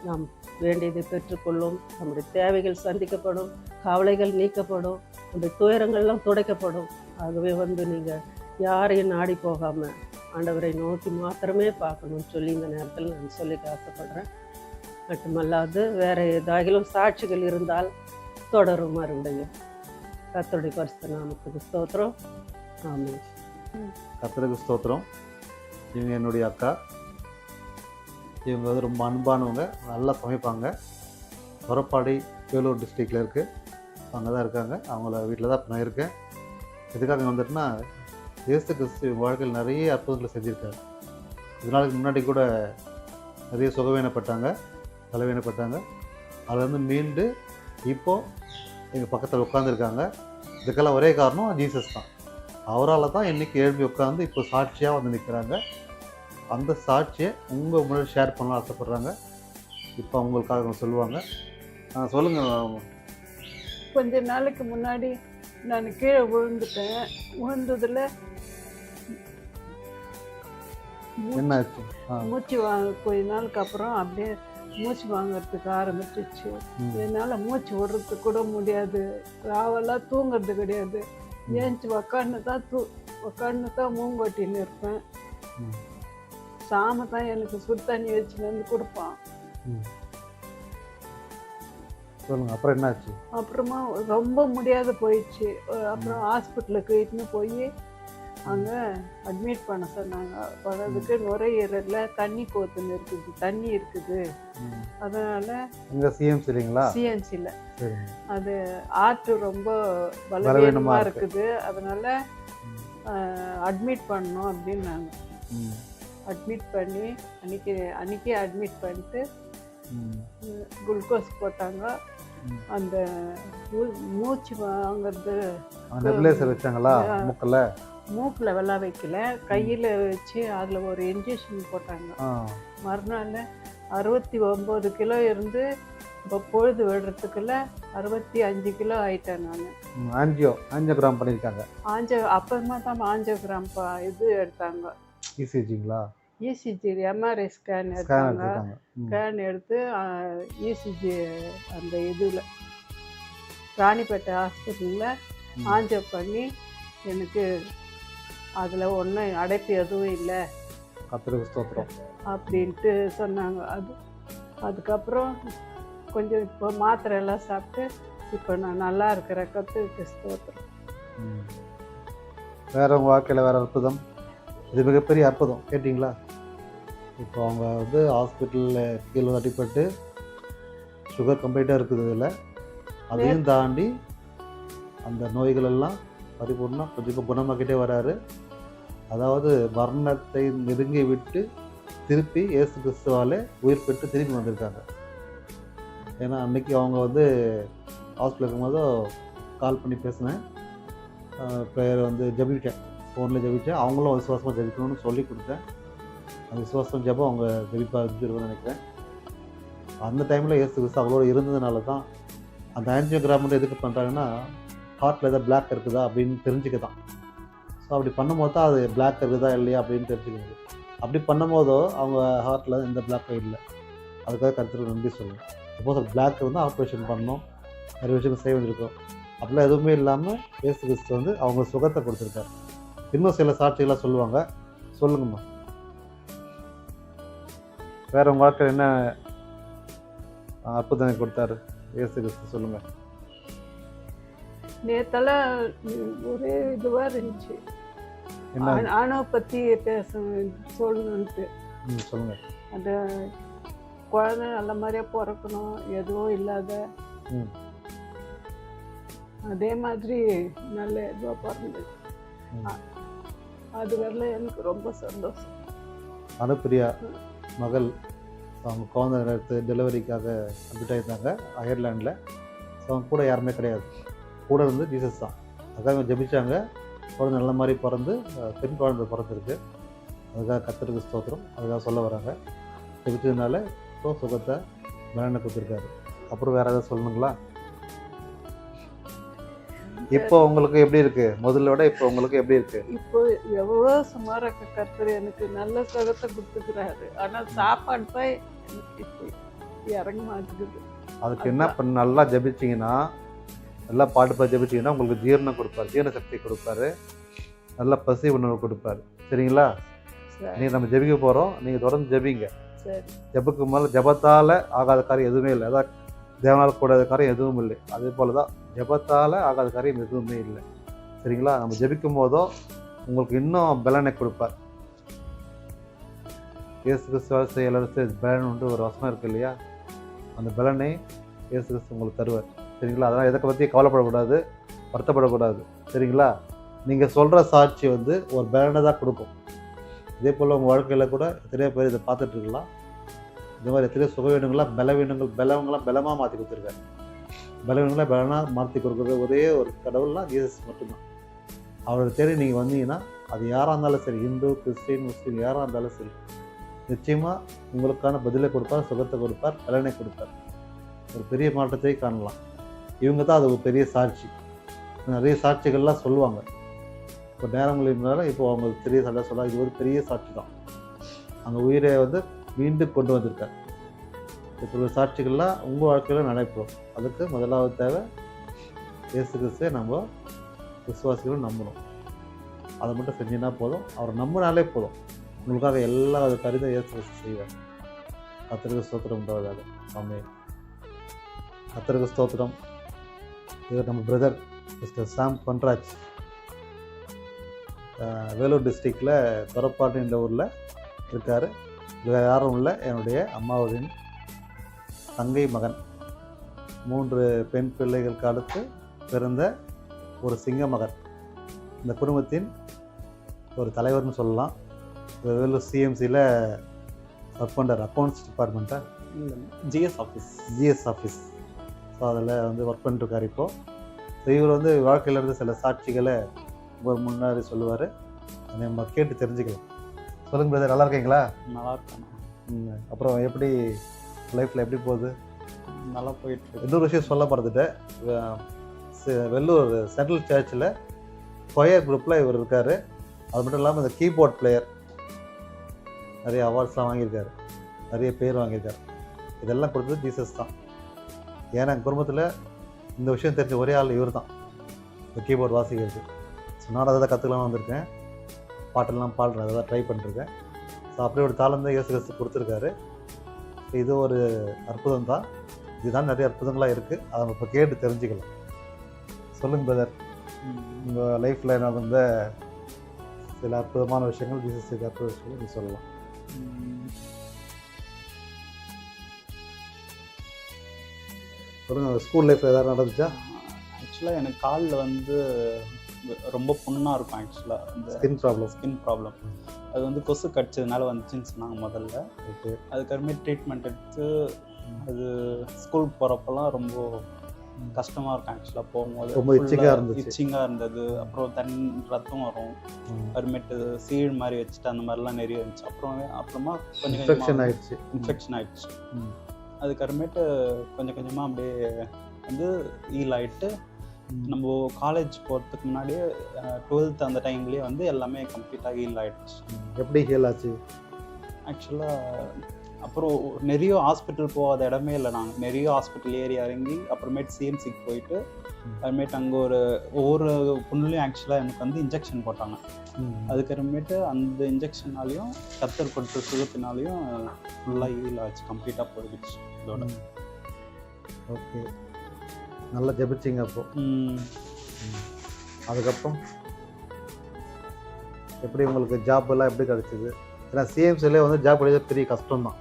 நாம் வேண்டியதை பெற்றுக்கொள்ளும். நம்முடைய தேவைகள் சந்திக்கப்படும், கவலைகள் நீக்கப்படும், நம்முடைய துயரங்கள்லாம் துடைக்கப்படும். ஆகவே வந்து நீங்கள் யாரையும் நாடி போகாமல் ஆண்டவரை நோக்கி மாத்திரமே பார்க்கணும்னு சொல்லி இந்த நேரத்தில் நான் சொல்லி ஆசைப்படுறேன். மட்டுமல்லாது வேறு ஏதாகிலும் சாட்சிகள் இருந்தால் தொடரும் மறுபடியும். கர்த்தருடைய பரிசுத்த நாமத்துக்கு ஸ்தோத்திரம். ஆமென். கர்த்தருக்கு ஸ்தோத்திரம். இவங்க என்னுடைய அக்கா. இவங்க வந்து ரொம்ப அன்பானவங்க, நல்லா சமைப்பாங்க. சொரப்பாடி வேலூர் டிஸ்ட்ரிக்டில் இருக்குது, அங்கே தான் இருக்காங்க. அவங்கள வீட்டில் தான் நான் இருக்கேன். எதுக்காக வந்துட்டுனா, இயேசு கிறிஸ்து வாழ்க்கையில் நிறைய அற்புதங்களை செஞ்சுருக்காரு. இதனாலுக்கு முன்னாடி கூட நிறைய சுகவீனப்பட்டாங்க, தலைவீனப்பட்டாங்க. அதுலேருந்து மீண்டு இப்போது எங்கள் பக்கத்தில் உட்காந்துருக்காங்க. இதுக்கெல்லாம் ஒரே காரணம் ஜீசஸ் தான். அவரால் தான் இன்றைக்கி எழுப்பி உட்காந்து இப்போ சாட்சியாக வந்து நிற்கிறாங்க. அந்த சாட்சியை உங்கள் முன்னாடி ஷேர் பண்ண ஆசைப்பட்றாங்க. இப்போ அவங்களுக்காக அவங்க சொல்லுவாங்க. சொல்லுங்கள். கொஞ்ச நாளைக்கு முன்னாடி நான் கீழே விழுந்துட்டேன். விழுந்ததில் என்னாச்சு? மூச்சு கொஞ்ச நாளுக்கு அப்புறம் அப்படியே மூச்சு வாங்கிறதுக்கு ஆரம்பிச்சிச்சு. என்னால் மூச்சு விடுறதுக்கு கூட முடியாது. ராவெல்லாம் தூங்கிறது கிடையாது. ஏஞ்சி உக்காந்து தான் மூங்கொட்டின்னு இருப்பேன். சாம தான் எனக்கு சுடு தண்ணி வச்சுன்னு வந்து கொடுப்பான். சொல்லுங்க, அப்புறம் என்னாச்சு? அப்புறமா ரொம்ப முடியாத போயிடுச்சு. அப்புறம் ஹாஸ்பிட்டலுக்கு இட்டுன்னு போய் அங்கே அட்மிட் பண்ண சொன்னாங்க. வர்றதுக்கு நுரையீரலில் தண்ணி கோத்துன்னு இருக்குது, தண்ணி இருக்குது. அதனால் சிஎம்சியில் அது ஆற்று ரொம்ப பலவீனமாக இருக்குது. அதனால் அட்மிட் பண்ணணும் அப்படின்னாங்க. அட்மிட் பண்ணி அன்றைக்கே அட்மிட் பண்ணிட்டு குளுக்கோஸ் போட்டாங்க. அந்த மூச்சு வாங்கிறது வச்சாங்களா? மூக்கில் வெள்ளா வைக்கல, கையில் வச்சு அதில் ஒரு இன்ஜெக்ஷன் போட்டாங்க. மறுநாள் 69 கிலோ இருந்து இப்போ பொழுது விடுறதுக்குள்ள 65 கிலோ ஆயிட்டேன் நான். ஆஞ்சியோகிராம் பண்ணியிருக்காங்க. அப்புறமா தான் ஆஞ்சியோகிராம் இது எடுத்தாங்க. இசிஜிங்களா? இசிஜி எம்ஆர்ஐ ஸ்கேன் எடுத்தாங்க. ஸ்கேன் எடுத்து இசிஜி அந்த இதில் ராணிப்பேட்டை ஹாஸ்பிட்டலில் ஆஞ்சியோ பண்ணி எனக்கு அதில் ஒன்றும் அடைப்பு எதுவும் இல்லை அப்படின்ட்டு சொன்னாங்க. அதுக்கப்புறம் கொஞ்சம் இப்போ மாத்திரை எல்லாம் சாப்பிட்டு இப்போ நான் நல்லா இருக்கிறேன். கர்த்தருக்கு ஸ்தோத்திரம். வேற உங்கள் வாழ்க்கையில் வேறு அற்புதம்? இது மிகப்பெரிய அற்புதம். கேட்டிங்களா? இப்போ அவங்க வந்து ஹாஸ்பிட்டலில் கீழே அடிப்பட்டு சுகர் கம்ப்ளீட்டாக இருக்குது. இதில் அதையும் தாண்டி அந்த நோய்கள் எல்லாம் பரிபூர்ணம் கொஞ்சம் குணமாக்கிட்டே வராரு. அதாவது மரணத்தை நெருங்கி விட்டு திருப்பி இயேசு கிறிஸ்துவாலே உயிர் பெற்று திருப்பி வந்திருக்காங்க. ஏன்னா அன்னைக்கு அவங்க வந்து ஹாஸ்பிட்டல் இருக்கும்போது கால் பண்ணி பேசினேன். ப்ரேயர் வந்து ஜெபிச்சேன், ஃபோனில் ஜெபிச்சேன். அவங்களும் விசுவாசமாக ஜெபிக்கணும்னு சொல்லி கொடுத்தேன். அந்த விசுவாசம் ஜெபம் அவங்க ஜெபிப்பாருன்னு நினைக்கிறேன். அந்த டைமில் இயேசு கிறிஸ்து அவங்களோட இருந்ததுனால தான் அந்த ஆஞ்சியோகிராம் எதுக்கு பண்ணுறாங்கன்னா, ஹார்ட்டில் எதாவது பிளாக் இருக்குதா அப்படின்னு தெரிஞ்சுக்க தான். ஸோ அப்படி பண்ணும்போது தான் அது பிளாக் இருக்குதா இல்லையா அப்படின்னு தெரிஞ்சுக்கிறது. அப்படி பண்ணும்போதோ அவங்க ஹார்ட்டில் எந்த பிளாக்கும் இல்லை. அதுக்காக கருத்துக்கு நன்றி சொல்லுவேன். சப்போஸ் அது பிளாக் இருந்தால் ஆப்ரேஷன் பண்ணணும், நிறைய விஷயங்கள் செய்ய வேண்டியிருக்கும். அப்படிலாம் எதுவுமே இல்லாமல் இயேசு கிறிஸ்து வந்து அவங்க சுகத்தை கொடுத்துருக்காரு. இன்னும் சில சாட்சிகளாக சொல்லுவாங்க. சொல்லுங்கம்மா, வேற உங்கள் வாழ்க்கையில் என்ன அற்புதனை கொடுத்தாரு இயேசு கிறிஸ்து? சொல்லுங்கள். நேத்தெல்லாம் ஒரே இதுவாக இருந்துச்சு. என்ன? ஆணவ பற்றி சொல்லணுன்ட்டு. சொல்லுங்கள். அந்த குழந்தை நல்ல மாதிரியாக பிறக்கணும், எதுவும் இல்லாத. அதே மாதிரி நல்ல இதுவாக பிறந்தது. அது வரல எனக்கு ரொம்ப சந்தோஷம். அனுப்பிரியா மகள் அவங்க குழந்தை எடுத்து டெலிவரிக்காக அட்மிட் ஆகியிருந்தாங்க அயர்லாண்டில். ஸோ அவங்க கூட யாருமே கிடையாது, கூட இருந்து ஜீசஸ் தான். அதுக்காக ஜெபிச்சாங்க. குழந்தை நல்ல மாதிரி பிறந்து பெண் குழந்தை பிறந்திருக்கு. அதுக்காக கர்த்தருக்கு ஸ்தோத்திரம். அதுக்காக சொல்ல வராங்க. ஜெபிச்சதுனால இப்போ சுகத்தை பலனை கொடுத்துருக்காரு. அப்புறம் வேறு ஏதாவது சொல்லணுங்களா? இப்போ உங்களுக்கு எப்படி இருக்கு? முதல்ல விட இப்போ உங்களுக்கு எப்படி இருக்கு? இப்போ எவ்வளோ சுமாராக கர்த்தர் எனக்கு நல்ல சுகத்தை கொடுத்துக்கிறாரு. ஆனால் சாப்பாடு தான் எனக்கு இப்போ இறங்க மாட்டேங்குது. அதுக்கு என்ன பண்ண, நல்லா ஜெபிச்சிங்கன்னா, நல்லா பாட்டு ஜெபிச்சிங்கன்னா உங்களுக்கு ஜீரணம் கொடுப்பாரு, ஜீரண சக்தி கொடுப்பாரு, நல்லா பசி உணவு கொடுப்பாரு. சரிங்களா? நீங்கள் நம்ம ஜெபிக்க போகிறோம். நீங்கள் தொடர்ந்து ஜெபிங்க. சரி. ஜெபக்கு மேலே ஜெபத்தால் ஆகாத காரியம் எதுவுமே இல்லை. அதான் தேவனால் கூடாத காரியம் எதுவும் இல்லை. அதே போல் தான் ஜெபத்தால் ஆகாத காரியம் எதுவுமே இல்லை. சரிங்களா? நம்ம ஜெபிக்கும் போதோ உங்களுக்கு இன்னும் பலனை கொடுப்பார். இயேசு கிறிஸ்துவால் செய்ய பலன் உண்டு ஒரு வசனம் இருக்குது இல்லையா? அந்த பலனை இயேசு கிறிஸ்து உங்களுக்கு தருவார். சரிங்களா? அதனால் எதை பற்றியும் கவலைப்படக்கூடாது, வருத்தப்படக்கூடாது. சரிங்களா? நீங்கள் சொல்கிற சாட்சி வந்து ஒரு பலனை தான் கொடுக்கும். இதே போல் உங்கள் வாழ்க்கையில் கூட எத்தனையோ பேர் இதை பார்த்துட்ருக்கலாம். இந்த மாதிரி எத்தனையோ சுகவீனங்களாம் பலவங்களாம் பலமாக மாற்றி கொடுத்துருக்காரு. பலவீனங்களாம் பலனாக மாற்றி கொடுக்குறது ஒரே ஒரு கடவுள்லாம் ஜீசஸ் மட்டும்தான். அவரை தேடி நீங்கள் வந்தீங்கன்னா அது யாராக இருந்தாலும் சரி, இந்து, கிறிஸ்டின், முஸ்லீம் யாராக இருந்தாலும் சரி, நிச்சயமாக உங்களுக்கான பதிலை கொடுப்பார், சுகத்தை கொடுப்பார், பலனை கொடுப்பார். ஒரு பெரிய மாற்றத்தை காணலாம். இவங்க தான் அது ஒரு பெரிய சாட்சி. நிறைய சாட்சிகள்லாம் சொல்லுவாங்க. இப்போ நேரங்கள் இருந்தாலும் இப்போ அவங்க பெரிய சாட்சி சொல்லலாம். இது ஒரு பெரிய சாட்சி தான். அந்த உயிரை வந்து மீண்டும் கொண்டு வந்திருக்கார். இப்போ ஒரு சாட்சிகள்லாம் உங்கள் வாழ்க்கையில் நடைபெறும். அதுக்கு முதலாவது தேவை இயேசு கிறிஸ்துவை நம்ம விசுவாசிகளும் நம்பணும். அதை மட்டும் செஞ்சீங்கன்னா போதும். அவரை நம்பினாலே போதும். உங்களுக்காக எல்லா காரியத்தையும் இயேசு கிறிஸ்து செய்வார். கர்த்தருக்கு ஸ்தோத்திரம் உண்டாவதாக. ஆமென். கர்த்தருக்கு ஸ்தோத்திரம். இது நம்ம பிரதர் மிஸ்டர் சாம் பொன்ராஜ், வேலூர் டிஸ்ட்ரிக்டில் தொரப்பாட்டு என்ற ஊரில் இருக்கார். வேறு யாரும் இல்லை, என்னுடைய அம்மாவின் தங்கை மகன். 3 பெண் பிள்ளைகளுக்கு அடுத்து பிறந்த ஒரு சிங்க மகன். இந்த குடும்பத்தின் ஒரு தலைவர்னு சொல்லலாம். வேலூர் சிஎம்சியில் ஒர்க் பண்ணுறார். அக்கௌண்ட்ஸ் டிபார்ட்மெண்ட்டா? GS office. ஸோ அதில் வந்து ஒர்க் பண்ணிட்டுருக்கார் இப்போது. ஸோ இவர் வந்து வாழ்க்கையிலேருந்து சில சாட்சிகளை உங்கள் முன்னாடி சொல்லுவார். அதை நம்ம கேட்டு தெரிஞ்சுக்கலாம். சொல்லுங்கள் பிரதர், நல்லா இருக்கீங்களா? நல்லா இருக்கேன். அப்புறம் எப்படி லைஃப்பில் எப்படி போகுது? நல்லா போயிட்டு. இன்னொரு விஷயம் சொல்ல மறந்துட்டேன். வெள்ளூர் சென்ட்ரல் சர்ச்சில் ஸ்கொயர் குரூப்பில் இவர் இருக்கார். அது மட்டும் இல்லாமல் இந்த கீபோர்ட் பிளேயர், நிறைய அவார்ட்ஸ்லாம் வாங்கியிருக்காரு, நிறைய பேர் வாங்கியிருக்காரு. இதெல்லாம் கொடுத்தது ஜீசஸ் தான். ஏன்னா எங்கள் குடும்பத்தில் இந்த விஷயம் தெரிஞ்ச ஒரே ஆள் இவர் தான், இந்த கீபோர்ட் வாசிக்கிறது. ஸோ நான் அதை தான் கற்றுக்கலாம்னு வந்திருக்கேன். பாட்டெல்லாம் பாடுறேன், அதை தான் ட்ரை பண்ணிருக்கேன். ஸோ அப்படி ஒரு தாளம் தான் இயேசு கிறிஸ்து கொடுத்துருக்காரு. ஸோ இது ஒரு அற்புதம் தான். இதுதான் நிறைய அற்புதங்களாக இருக்குது. அதை நம்ம இப்போ கேட்டு தெரிஞ்சுக்கலாம். சொல்லுங்கள் பிரதர், உங்கள் லைஃப்பில் நடந்த சில அற்புதமான விஷயங்கள், ஜீசஸ் செய்த அற்புத விஷயங்கள் நீ சொல்லலாம். சொல்லுங்கள். ஸ்கூல் லைஃப்பில் எதாவது நடந்துச்சா? ஆக்சுவலாக எனக்கு காலில் வந்து ரொம்ப புண்ணாக இருக்கும் ஆக்சுவலாக. அந்த ஸ்கின் ப்ராப்ளம். ஸ்கின் ப்ராப்ளம் அது வந்து கொசு கடிச்சதுனால வந்துச்சுன்னு சொன்னாங்க முதல்ல. ஓகே. அதுக்கப்புறமே ட்ரீட்மெண்ட் எடுத்து அது ஸ்கூலுக்கு போகிறப்பெல்லாம் ரொம்ப கஷ்டமாக இருக்கும் ஆக்சுவலாக. போகும்போது ரொம்ப இச்சிங்காக இருந்துச்சு. இச்சிங்காக இருந்தது. அப்புறம் ரத்தம் வரும். அப்புறமேட்டு சீழ் மாதிரி வச்சுட்டு அந்த மாதிரிலாம் நிறைய இருந்துச்சு. அப்புறமா கொஞ்சம் இன்ஃபெக்ஷன் ஆயிடுச்சு. அதுக்கப்புறமேட்டு கொஞ்சம் கொஞ்சமாக அப்படியே வந்து ஹீல் ஆகிட்டு நம்ம காலேஜ் போகிறதுக்கு முன்னாடியே 12th அந்த டைம்லேயே வந்து எல்லாமே கம்ப்ளீட்டாக ஹீல் ஆகிடுச்சு. எப்படி ஹீல் ஆச்சு ஆக்சுவலாக? அப்புறம் நிறைய ஹாஸ்பிட்டல் போகாத இடமே இல்லை. நாங்கள் நிறைய ஹாஸ்பிட்டல் ஏறி இறங்கி அப்புறமேட்டு சிஎம்சிக்கு போயிட்டு அப்புறமேட்டு அங்கே ஒவ்வொரு புண்ணுலையும் ஆக்சுவலாக எனக்கு வந்து இன்ஜெக்ஷன் போட்டாங்க. அதுக்கப்புறமேட்டு அந்த இன்ஜெக்ஷனாலையும் கத்தர் கொடுத்த சுகத்தினாலையும் ஃபுல்லாக ஹீல் ஆச்சு, கம்ப்ளீட்டாக போயிடுச்சு இதோட. ஓகே, நல்லா ஜெபிச்சிங்க அப்போ. அதுக்கப்புறம் எப்படி உங்களுக்கு ஜாப் எல்லாம் எப்படி கிடைச்சிது? ஏன்னா சிஎம்சிலே வந்து ஜாப் கிடைச்சது பெரிய கஷ்டம்தான்.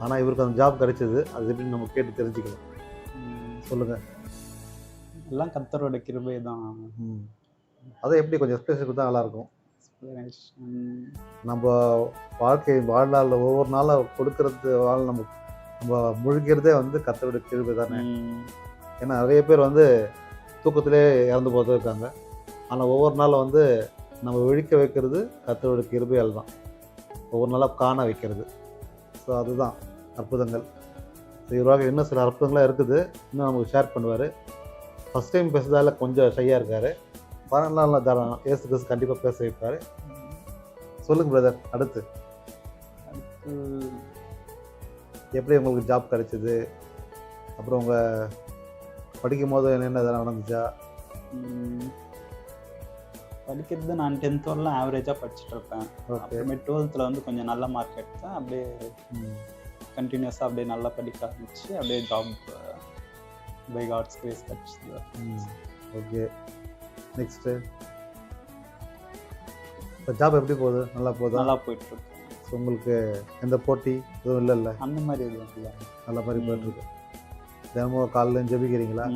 ஆனால் இவருக்கு அந்த ஜாப் கிடைச்சது, அது எப்படி நம்ம கேட்டு தெரிஞ்சுக்கலாம். சொல்லுங்கள். எல்லாம் கர்த்தரோட கிருபை தான். அதை எப்படி கொஞ்சம் எக்ஸ்பிரஷன் கொடுத்தா நல்லாயிருக்கும். நம்ம வாழ்நாளில் ஒவ்வொரு நாளும் கொடுக்கறது நம்ம முழுகிறதே வந்து கர்த்தரோட கிருபை தானே. ஏன்னா நிறைய பேர் வந்து தூக்கத்திலே இறந்து போகிறது இருக்காங்க. ஆனால் ஒவ்வொரு நாளும் வந்து நம்ம விழிக்க வைக்கிறது கர்த்தரோட கிருபையால் தான். ஒவ்வொரு நாளாக காண வைக்கிறது. ஸோ அதுதான் அற்புதங்கள். இவராக இன்னும் சில அற்புதங்களாக இருக்குது, இன்னும் நமக்கு ஷேர் பண்ணுவார். ஃபஸ்ட் டைம் பேசுறதால கொஞ்சம் ஷையாக இருக்கார். வரலாறுலாம் தாராளம் ஏசு கிறிஸ்து கண்டிப்பாக பேச வைப்பார். சொல்லுங்கள் பிரதர். அடுத்து எப்படி உங்களுக்கு ஜாப் கிடைச்சிது? அப்புறம் உங்கள் படிக்கும் போது என்ன இதெல்லாம் நடந்துச்சா? படிக்கிறது நான் 10th வரலாம் ஆவரேஜாக படிச்சுட்டு இருப்பேன். அப்புறமே 12th வந்து கொஞ்சம் நல்ல மார்க் எடுத்தேன். அப்படியே கண்டினியூஸாக அப்படியே நல்லா படிக்க ஆரம்பிச்சு அப்படியே ஜாப் பை காட்ஸ் கிரேஸ் கிடச்சிது. ஓகே, நெக்ஸ்ட்டு இப்போ ஜாப் எப்படி போகுது? நல்லா போகுது. நல்லா போயிட்டுருக்கு. ஸோ உங்களுக்கு எந்த போட்டி எதுவும் இல்லைல்ல? அந்த மாதிரி எதுவும் இல்லை, நல்ல மாதிரி போயிட்டுருக்கு. தினமும் காலையில் ஜெபிக்கிறீங்களா?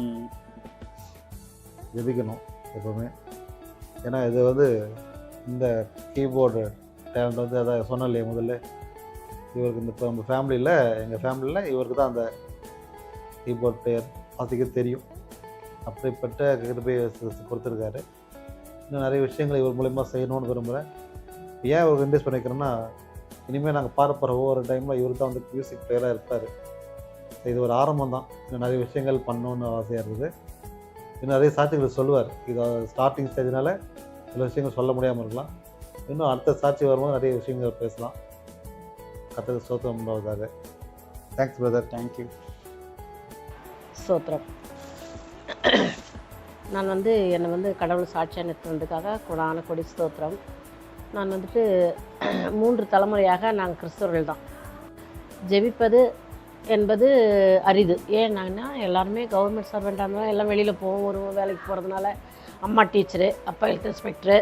ஜெபிக்கணும் எப்போவுமே. ஏன்னா இது வந்து இந்த கீபோர்டு டேலண்ட் வந்து அதான் சொன்னேன் இல்லையா முதல்ல, இவருக்கு இந்த இப்போ நம்ம ஃபேமிலியில் எங்கள் ஃபேமிலியில் இவருக்கு தான் அந்த கீபோர்ட் பிளேயர் வாசிக்க தெரியும். அப்படிப்பட்ட கிருபையை கொடுத்துருக்காரு. இன்னும் நிறைய விஷயங்கள் இவர் மூலயமா செய்யணும்னு விரும்புகிறேன். ஏன் இவருக்கு இன்ட்ரெஸ்ட் பண்ணிக்கிறேன்னா, இனிமேல் நாங்கள் பார்ப்போகிற ஒவ்வொரு டைமில் இவர் தான் வந்து மியூசிக் பிளேயராக இருப்பார். இது ஒரு ஆரம்பம் தான். இன்னும் நிறைய விஷயங்கள் பண்ணணுன்னு ஆசையாக இருக்குது. இன்னும் நிறைய சாட்சிகள் சொல்லுவார். இது ஸ்டார்டிங் ஸ்டேஜ்னால சில விஷயங்கள் சொல்ல முடியாமல் இருக்கலாம். இன்னும் அடுத்த சாட்சி வரும்போது நிறைய விஷயங்கள் பேசலாம். கர்த்தருக்கு ஸ்தோத்திரம் உண்டாவதாக. Thanks brother. தேங்க்யூ. ஸ்தோத்திரம். நான் வந்து என்னை வந்து கடவுள் சாட்சியாக நிறுத்தினதுக்காக கொடான கொடி ஸ்தோத்திரம். நான் வந்துட்டு 3 தலைமுறையாக நாங்கள் கிறிஸ்தவர்கள் தான். ஜெபிப்பது என்பது அரிது. ஏன்னாங்கன்னா எல்லாருமே கவர்மெண்ட் சர்வெண்ட்டாக இருந்தாலும் எல்லாம் வெளியில் போவோம், ஒரு வேலைக்கு போகிறதுனால. அம்மா டீச்சரு, அப்பா ஹெல்த் இன்ஸ்பெக்டரு,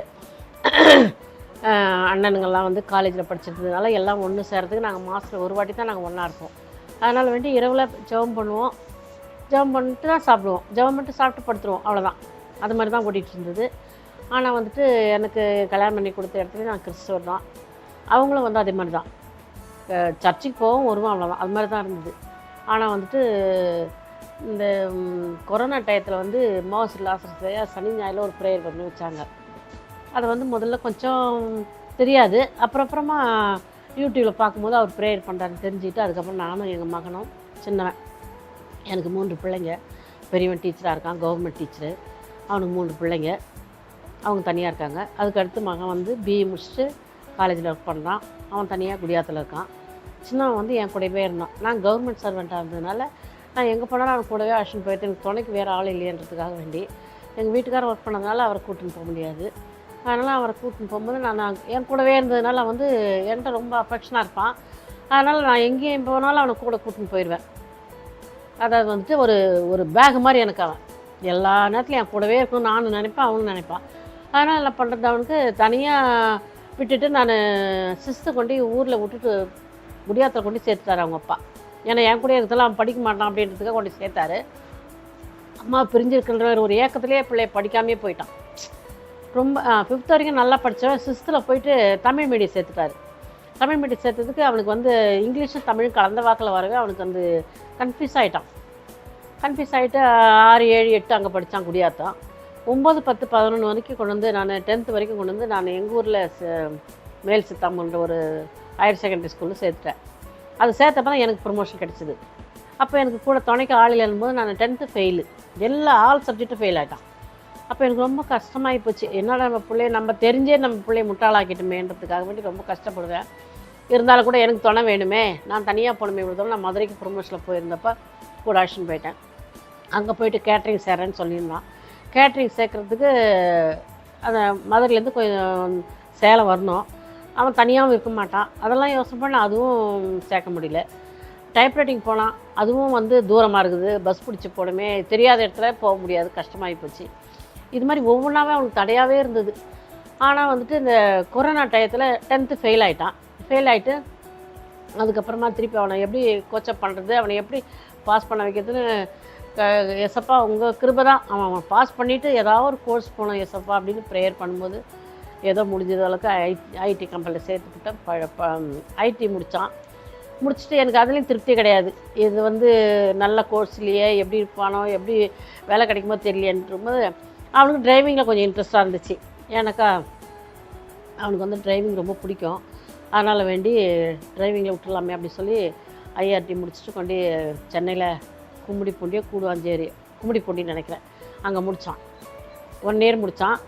அண்ணனுங்கள்லாம் வந்து காலேஜில் படிச்சிருந்ததுனால எல்லாம் ஒன்று சேர்றதுக்கு நாங்கள் மாதத்தில் ஒரு வாட்டி தான் நாங்கள் ஒன்றா இருப்போம். அதனால் வேண்டி இரவில் ஜெபம் பண்ணுவோம், ஜெபம் பண்ணிட்டு தான் சாப்பிடுவோம், ஜெபம் பண்ணிட்டு சாப்பிட்டு படுத்துருவோம், அவ்வளோதான். அது மாதிரி தான் ஓடிட்டு இருந்தது. ஆனால் வந்துட்டு எனக்கு கல்யாணம் பண்ணி கொடுத்த இடத்துல நான் கிறிஸ்தவர் தான். அவங்களும் வந்து அதே மாதிரி தான், சர்ச்சுக்கு போவோம் வருவோம், அவ்வளோதான். அது மாதிரி தான் இருந்தது. ஆனால் வந்துட்டு இந்த கொரோனா டயத்தில் வந்து மாவசில் லாசரஸையா சனி ஞாயிறில் ஒரு ப்ரேயர் பண்ணி வச்சாங்க. அதை வந்து முதல்ல கொஞ்சம் தெரியாது, அப்புறமா யூடியூப்பில் பார்க்கும்போது அவர் ப்ரேயர் பண்ணுறாருன்னு தெரிஞ்சுக்கிட்டு அதுக்கப்புறம் நானும் எங்கள் மகனும், சின்னவன், எனக்கு 3 பிள்ளைங்க, பெரியவன் டீச்சராக இருக்கான், கவர்மெண்ட் டீச்சரு, அவனுக்கு 3 பிள்ளைங்க, அவங்க தனியாக இருக்காங்க. அதுக்கடுத்து மகன் வந்து பிஇ முடிச்சுட்டு காலேஜில் ஒர்க் பண்ணுறான், அவன் தனியாக குடியாத்தில் இருக்கான். சின்னவன் வந்து என் கூடவே இருந்தான். நான் கவர்மெண்ட் சர்வெண்ட்டாக இருந்ததுனால நான் எங்கே போனாலும் அவன் கூடவே அழைச்சின்னு போயிட்டு, எனக்கு துணைக்கு வேறு ஆள் இல்லையன்றதுக்காக வேண்டி. எங்கள் வீட்டுக்காரர் ஒர்க் பண்ணதுனால அவரை கூட்டின்னு போக முடியாது. அதனால் அவரை கூட்டின்னு போகும்போது நான் என் கூடவே இருந்ததுனால வந்து என்கிட்ட ரொம்ப அஃபெக்ஷனாக இருப்பான். அதனால் நான் எங்கேயும் போனாலும் அவனை கூட கூட்டின்னு போயிடுவேன். அதாவது வந்துட்டு ஒரு பேக் மாதிரி எனக்கு அவன் எல்லா நேரத்துலையும் என் கூடவே இருக்கணும் நானும் நினைப்பேன், அவனும் நினைப்பான். அதனால் என்ன பண்ணுறது, அவனுக்கு தனியாக விட்டுட்டு நான் 6th கொண்டு ஊரில் விட்டுட்டு குடியாத்தில் கொண்டு சேர்த்துட்டாரு அவங்க அப்பா. ஏன்னா என் கூட இருக்கிறதுல அவன் படிக்க மாட்டான் அப்படின்றதுக்காக கொண்டு சேர்த்தாரு. அம்மா பிரிஞ்சிருக்கின்ற ஒரு ஏக்கத்துலேயே பிள்ளை படிக்காமே போயிட்டான். ரொம்ப 5th வரைக்கும் நல்லா படித்தவன் 6th போயிட்டு தமிழ் மீடியம் சேர்த்துட்டாரு. தமிழ் மீடியம் சேர்த்ததுக்கு அவனுக்கு வந்து இங்கிலீஷும் தமிழும் கலந்த வாக்கில் வரவே அவனுக்கு வந்து கன்ஃபியூஸ் ஆகிட்டான். கன்ஃபியூஸ் ஆகிட்டு 6, 7, 8 அங்கே படித்தான் குடியாத்தான். 9, 10, 11 வரைக்கும் கொண்டு வந்து நான் 10th வரைக்கும் கொண்டு வந்து நான் எங்கள் ஊரில் மேல் சித்தாம்புன்ற ஒரு ஹையர் செகண்டரி ஸ்கூலில் சேர்த்துட்டேன். அது சேர்த்தப்ப தான் எனக்கு ப்ரொமோஷன் கிடச்சிது. அப்போ எனக்கு கூட துணைக்கு ஆள் இல்லைன்னும்போது நான் 10th ஃபெயிலு, ஆல் சப்ஜெக்ட்டும் ஃபெயில் ஆகிட்டான். அப்போ எனக்கு ரொம்ப கஷ்டமாகி போச்சு. என்னடா நம்ம தெரிஞ்சே நம்ம பிள்ளைய முட்டாளாக்கிட்டுமேன்றதுக்காக வேண்டி ரொம்ப கஷ்டப்படுவேன். இருந்தாலும் கூட எனக்கு துணை வேணுமே, நான் தனியாக போகணுமே. இவ்வளோ நான் மதுரைக்கு ப்ரொமோஷனில் போயிருந்தப்போ கூட ஆக்ஷன் போயிட்டேன். அங்கே போயிட்டு கேட்ரிங் சேர்றேன்னு சொல்லியிருந்தான். கேட்ரிங் சேர்க்குறதுக்கு அந்த மதுரையிலேருந்து கொஞ்சம் சேலம் வரணும். அவன் தனியாகவும் இருக்க மாட்டான். அதெல்லாம் யோசனை பண்ண அதுவும் சேர்க்க முடியல. டைப்ரைட்டிங் போனான், அதுவும் வந்து தூரமாக இருக்குது, பஸ் பிடிச்சி போகணுமே, தெரியாத இடத்துல போக முடியாது, கஷ்டமாகி போச்சு. இது மாதிரி ஒவ்வொன்றாவே அவனுக்கு தடையாகவே இருந்தது. ஆனால் வந்துட்டு இந்த கொரோனா டயத்தில் 10th ஃபெயில் ஆகிட்டான். ஃபெயில் ஆகிட்டு அதுக்கப்புறமா திருப்பி அவனை எப்படி கோச்சப் பண்ணுறது, அவனை எப்படி பாஸ் பண்ண வைக்கிறதுன்னு எசப்பா உங்கள் கிருபை தான், அவன் பாஸ் பண்ணிவிட்டு ஏதாவது ஒரு கோர்ஸ் போகணும் எசப்பா அப்படின்னு ப்ரேயர் பண்ணும்போது ஏதோ முடிஞ்சது அளவுக்கு ஐடி கம்பெனியில் சேர்த்துக்கிட்டேன். ஐடி முடிச்சுட்டு எனக்கு அதுலேயும் திருப்தி கிடையாது. இது வந்து நல்ல கோர்ஸ்லேயே எப்படி இருப்பானோ, எப்படி வேலை கிடைக்குமோ தெரியலன்றும்போது அவனுக்கு டிரைவிங்கில் கொஞ்சம் இன்ட்ரெஸ்ட்டாக இருந்துச்சு. ஏன்னாக்கா அவனுக்கு வந்து டிரைவிங் ரொம்ப பிடிக்கும். அதனால் வேண்டி டிரைவிங்கில் விட்டுடலாமே அப்படி சொல்லி ஐஆர்டி முடிச்சுட்டு கொண்டு சென்னையில் கும்மிடிப்பூண்டின்னு நினைக்கிறேன், அங்கே முடித்தான். 1 year முடித்தான்.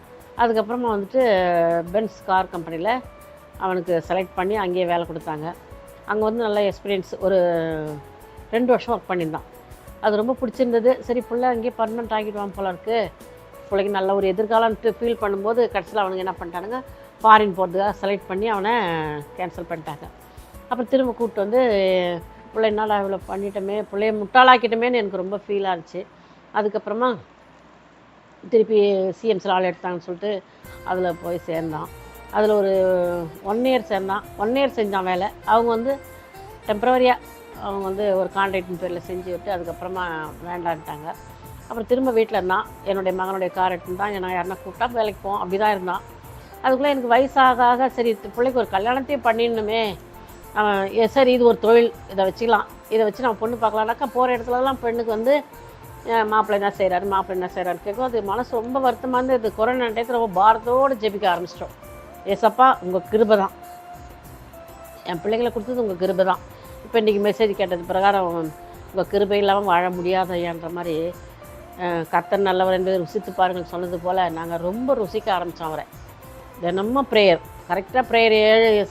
அதுக்கப்புறமா வந்துட்டு பென்ஸ் கார் கம்பெனியில் அவனுக்கு செலக்ட் பண்ணி அங்கேயே வேலை கொடுத்தாங்க. அங்கே வந்து நல்ல எக்ஸ்பீரியன்ஸ், ஒரு 2 வருஷம் ஒர்க் பண்ணியிருந்தான். அது ரொம்ப பிடிச்சிருந்தது. சரி பிள்ளை அங்கேயே பர்மனெண்ட் ஆகிடுவான் போல இருக்குது, பிள்ளைக்கு நல்ல ஒரு எதிர்காலம்ட்டு ஃபீல் பண்ணும்போது கடைசியில் அவனுக்கு என்ன பண்ணிட்டானுங்க, ஃபாரின் போகிறதுக்காக செலக்ட் பண்ணி அவனை கேன்சல் பண்ணிட்டாங்க. அப்புறம் திரும்ப கூப்பிட்டு வந்து பிள்ளை என்னால் இவ்வளோ பண்ணிட்டோமே, பிள்ளைய முட்டாளாக்கிட்டோமேன்னு எனக்கு ரொம்ப ஃபீலாக இருந்துச்சு. அதுக்கப்புறமா திருப்பி சிஎம்சியில் ஆள் எடுத்தாங்கன்னு சொல்லிட்டு அதில் போய் சேர்ந்தான். அதில் ஒரு 1 year சேர்ந்தான். 1 year செஞ்சான் வேலை. அவங்க வந்து டெம்ப்ரவரியாக அவங்க வந்து ஒரு கான்ட்ராக்டின் பேரில் செஞ்சு விட்டு அதுக்கப்புறமா வேண்டான்ட்டாங்க. அப்புறம் திரும்ப வீட்டில் இருந்தான். என்னுடைய மகனுடைய கார் எடுத்துன்னு தான் நான் யாருன்னா கூப்பிட்டா வேலைக்கு போவோம், அப்படி தான் இருந்தான். அதுக்குள்ளே எனக்கு வயசாக சரி பிள்ளைக்கு ஒரு கல்யாணத்தையும் பண்ணிடணுமே, சரி இது ஒரு தொழில், இதை வச்சுக்கலாம், இதை வச்சு நம்ம பொண்ணு பார்க்கலான்னாக்கா போகிற இடத்துலலாம் பெண்ணுக்கு வந்து மாப்பிள்ளை என்ன செய்கிறாரு கேட்கும். அது மனசு ரொம்ப வருத்தமாக இருந்து இது கொரோனா டயத்தில் ரொம்ப பாரத்தோடு ஜெபிக்க ஆரம்பிச்சிட்டோம். ஏசப்பா உங்கள் கிருபை தான், என் பிள்ளைகளை கொடுத்தது உங்கள் கிருபை தான். இப்போ இன்றைக்கி மெசேஜ் கேட்டது பிரகாரம் உங்கள் கிருபை இல்லாமல் வாழ முடியாதையான்ற மாதிரி கர்த்தர் நல்லவர் என்பதை ருசித்து பாருங்கள் சொன்னது போல் நாங்கள் ரொம்ப ருசிக்க ஆரம்பித்தோம் அவரை. தினமும் ப்ரேயர், கரெக்டாக ப்ரேயர்